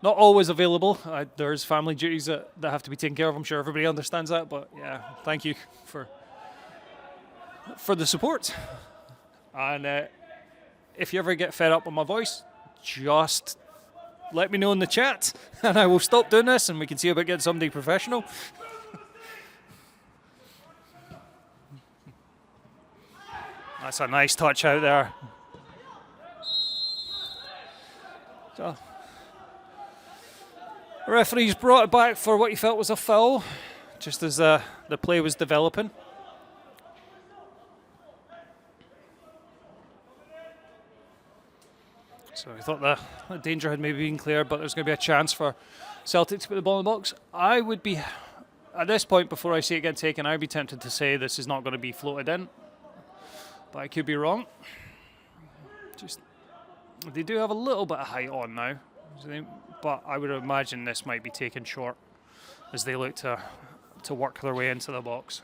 not always available. There's family duties that have to be taken care of. I'm sure everybody understands that, but yeah, thank you for the support. And if you ever get fed up with my voice, just let me know in the chat, and I will stop doing this, and we can see about getting somebody professional. That's a nice touch out there. So, the referee's brought it back for what he felt was a foul, just as the play was developing. So I thought the danger had maybe been clear, but there's going to be a chance for Celtic to put the ball in the box. I would be, at this point, before I see it get taken, I'd be tempted to say this is not going to be floated in. But I could be wrong. Just, they do have a little bit of height on now, but I would imagine this might be taken short as they look to work their way into the box.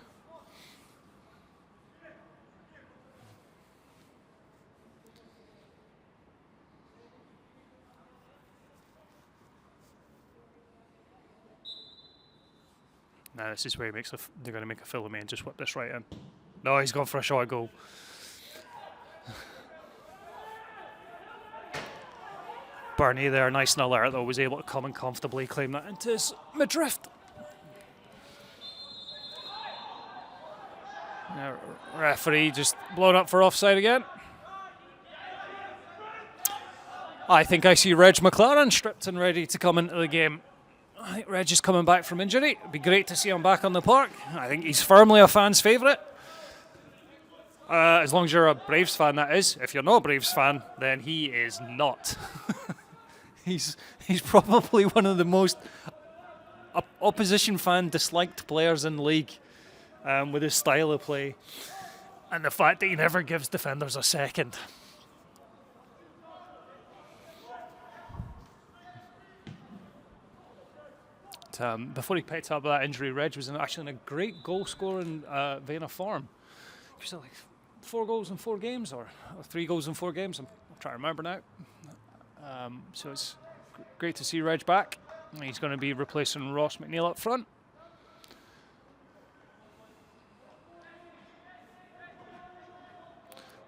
Now this is where he makes they're going to make a fill of me and just whip this right in. No, he's gone for a shot goal. Bernie there, nice and alert though, was able to come and comfortably claim that into his midriff. Now, referee just blown up for offside again. I think I see Reg McLaren stripped and ready to come into the game. I think Reg is coming back from injury. It'd be great to see him back on the park. I think he's firmly a fan's favourite. As long as you're a Braves fan, that is. If you're not a Braves fan, then he is not. He's probably one of the most opposition fan disliked players in the league with his style of play and the fact that he never gives defenders a second. Before he picked up that injury, Reg was actually in a great goal-scoring vein of form. He was like 4 goals in 4 games, or 3 goals in 4 games. I'm trying to remember now. So it's great to see Reg back. He's going to be replacing Ross McNeil up front.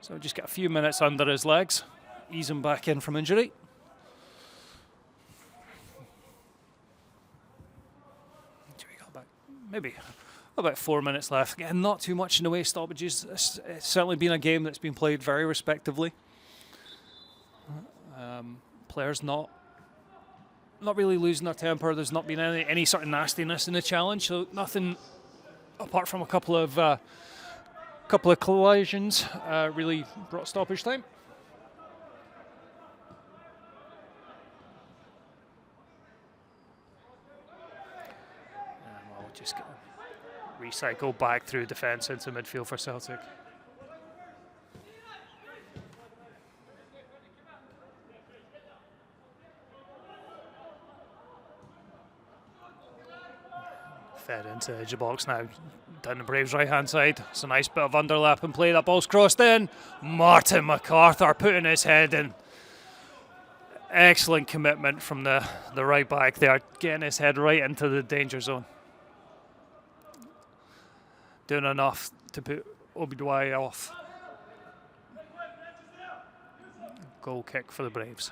So just get a few minutes under his legs, ease him back in from injury. Maybe about 4 minutes left. Again, not too much in the way of stoppages. It's certainly been a game that's been played very respectively. Players not really losing their temper. There's not been any sort of nastiness in the challenge. So nothing apart from a couple of collisions really brought stoppage time. Just recycle back through defence into midfield for Celtic. Fed into the edge of box now, down the Braves' right-hand side. It's a nice bit of underlap and play. That ball's crossed in. Martin MacArthur putting his head in. Excellent commitment from the right back there, getting his head right into the danger zone. Doing enough to put Obidwai off. Goal kick for the Braves.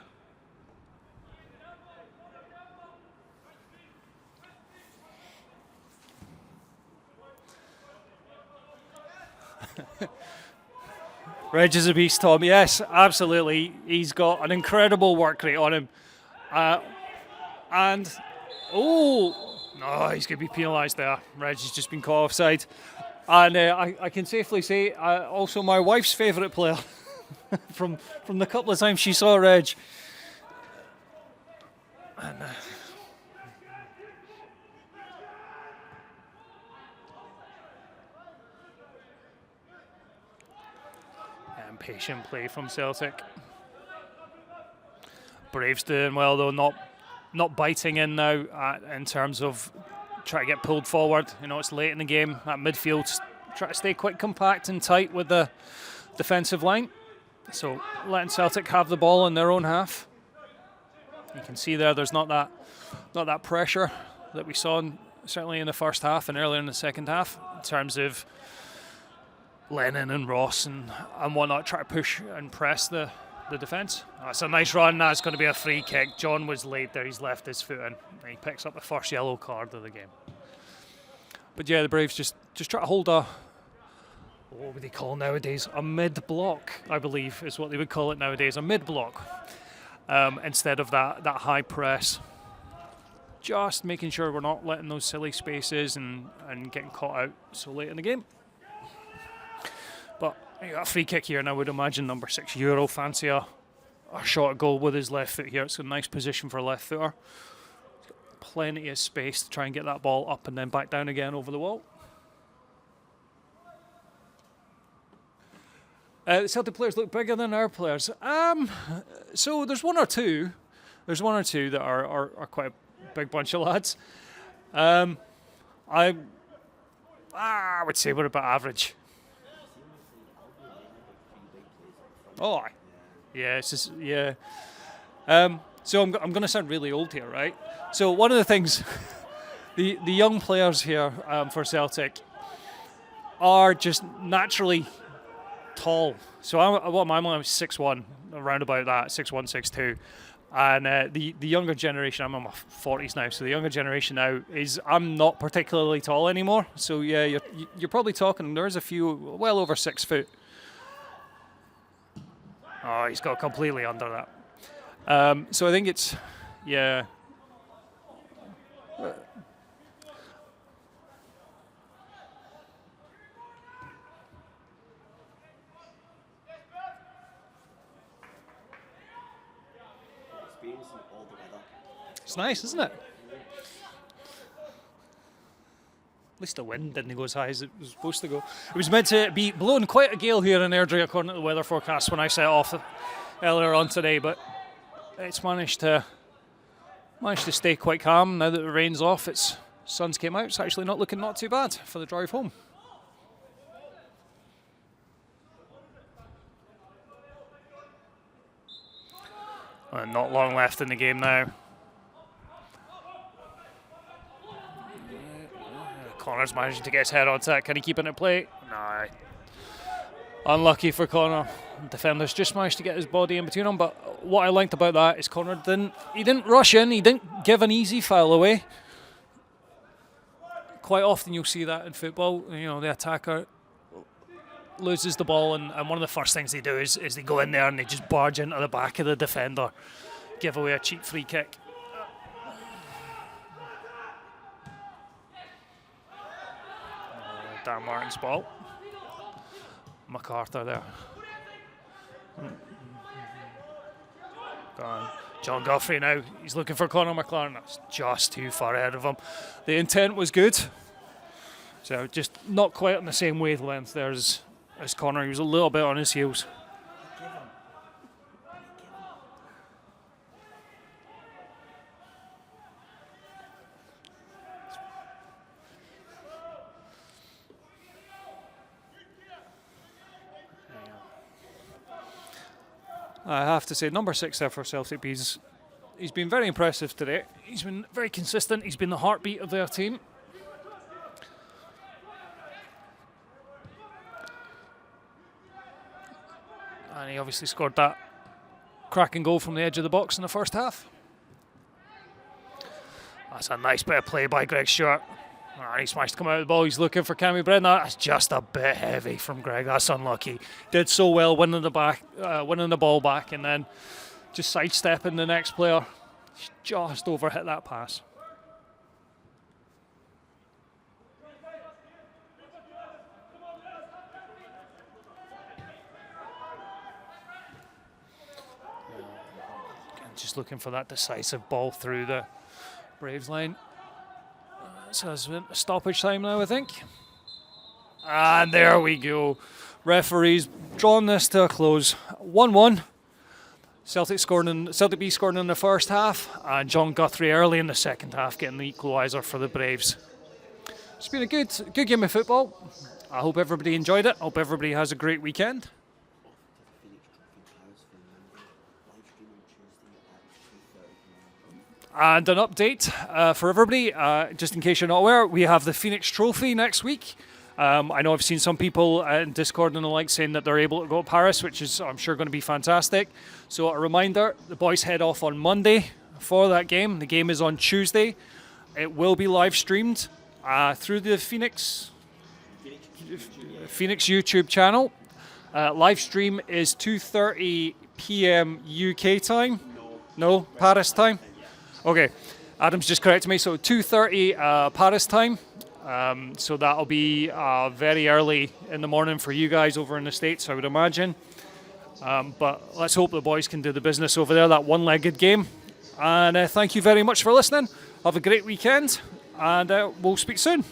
Reg is a beast, Tom. Yes, absolutely. He's got an incredible work rate on him. And, no, he's going to be penalised there. Reg has just been caught offside. And I can safely say, also my wife's favourite player from the couple of times she saw Reg. And, patient play from Celtic. Braves doing well though, not biting in now in terms of trying to get pulled forward. You know, it's late in the game. That midfield, try to stay quite compact and tight with the defensive line. So letting Celtic have the ball in their own half. You can see there's not that pressure that we saw certainly in the first half and earlier in the second half in terms of Lennon and Ross and whatnot, try to push and press the defence. That's a nice run. That's going to be a free kick. John was late there. He's left his foot in. He picks up the first yellow card of the game. But yeah, the Braves just try to hold what would they call nowadays? A mid-block, I believe, is what they would call it nowadays. A mid-block instead of that high press. Just making sure we're not letting those silly spaces and getting caught out so late in the game. But you got a free kick here, and I would imagine number 6 Euro fancy a shot at goal with his left foot here. It's a nice position for a left footer. Plenty of space to try and get that ball up and then back down again over the wall. The Celtic players look bigger than our players. So there's one or two. There's one or two that are quite a big bunch of lads. I would say we're about average. Oh, yeah, it's just, yeah. So I'm going to sound really old here, right? So one of the things, the young players here for Celtic are just naturally tall. So I'm 6'1", around about that, 6'1", 6'2". And the younger generation, I'm in my 40s now, so the younger generation now I'm not particularly tall anymore. So yeah, you're probably talking, there's a few well over 6 foot. Oh, he's got completely under that. So I think it's, yeah. It's nice, isn't it? At least the wind didn't go as high as it was supposed to go. It was meant to be blowing quite a gale here in Airdrie according to the weather forecast when I set off earlier on today, but it's managed to stay quite calm now that the rain's off. Sun's came out. It's actually not too bad for the drive home. Not long left in the game now. Connor's managing to get his head onto that. Can he keep it in play? No. Unlucky for Connor. Defenders just managed to get his body in between them. But what I liked about that is Connor didn't rush in. He didn't give an easy foul away. Quite often you'll see that in football. You know, the attacker loses the ball, and one of the first things they do is they go in there and they just barge into the back of the defender, give away a cheap free kick. Dan Martin's ball. MacArthur there. John Guthrie now. He's looking for Conor McLaren. That's just too far ahead of him. The intent was good. So just not quite on the same wavelength there as Conor. He was a little bit on his heels. I have to say, number 6 there for Celtic B, he's been very impressive today. He's been very consistent. He's been the heartbeat of their team. And he obviously scored that cracking goal from the edge of the box in the first half. That's a nice bit of play by Greg Stewart. He's managed to come out of the ball. He's looking for Cammy Brennan. That's just a bit heavy from Greg. That's unlucky. Did so well winning the ball back, and then just sidestepping the next player. Just overhit that pass. Just looking for that decisive ball through the Braves line. So it's stoppage time now, I think. And there we go. Referees drawn this to a close. 1-1. Celtic B scored in the first half, and John Guthrie early in the second half getting the equaliser for the Braves. It's been a good game of football. I hope everybody enjoyed it. I hope everybody has a great weekend. And an update for everybody, just in case you're not aware, we have the Phoenix Trophy next week. I know I've seen some people in Discord and the like saying that they're able to go to Paris, which is, I'm sure, going to be fantastic. So a reminder, the boys head off on Monday for that game. The game is on Tuesday. It will be live streamed through the Phoenix YouTube channel. Live stream is 2:30 p.m. UK time. No, Paris time. Okay, Adam's just corrected me. So 2:30 Paris time. So that'll be very early in the morning for you guys over in the States, I would imagine. But let's hope the boys can do the business over there, that one-legged game. And thank you very much for listening. Have a great weekend, and we'll speak soon.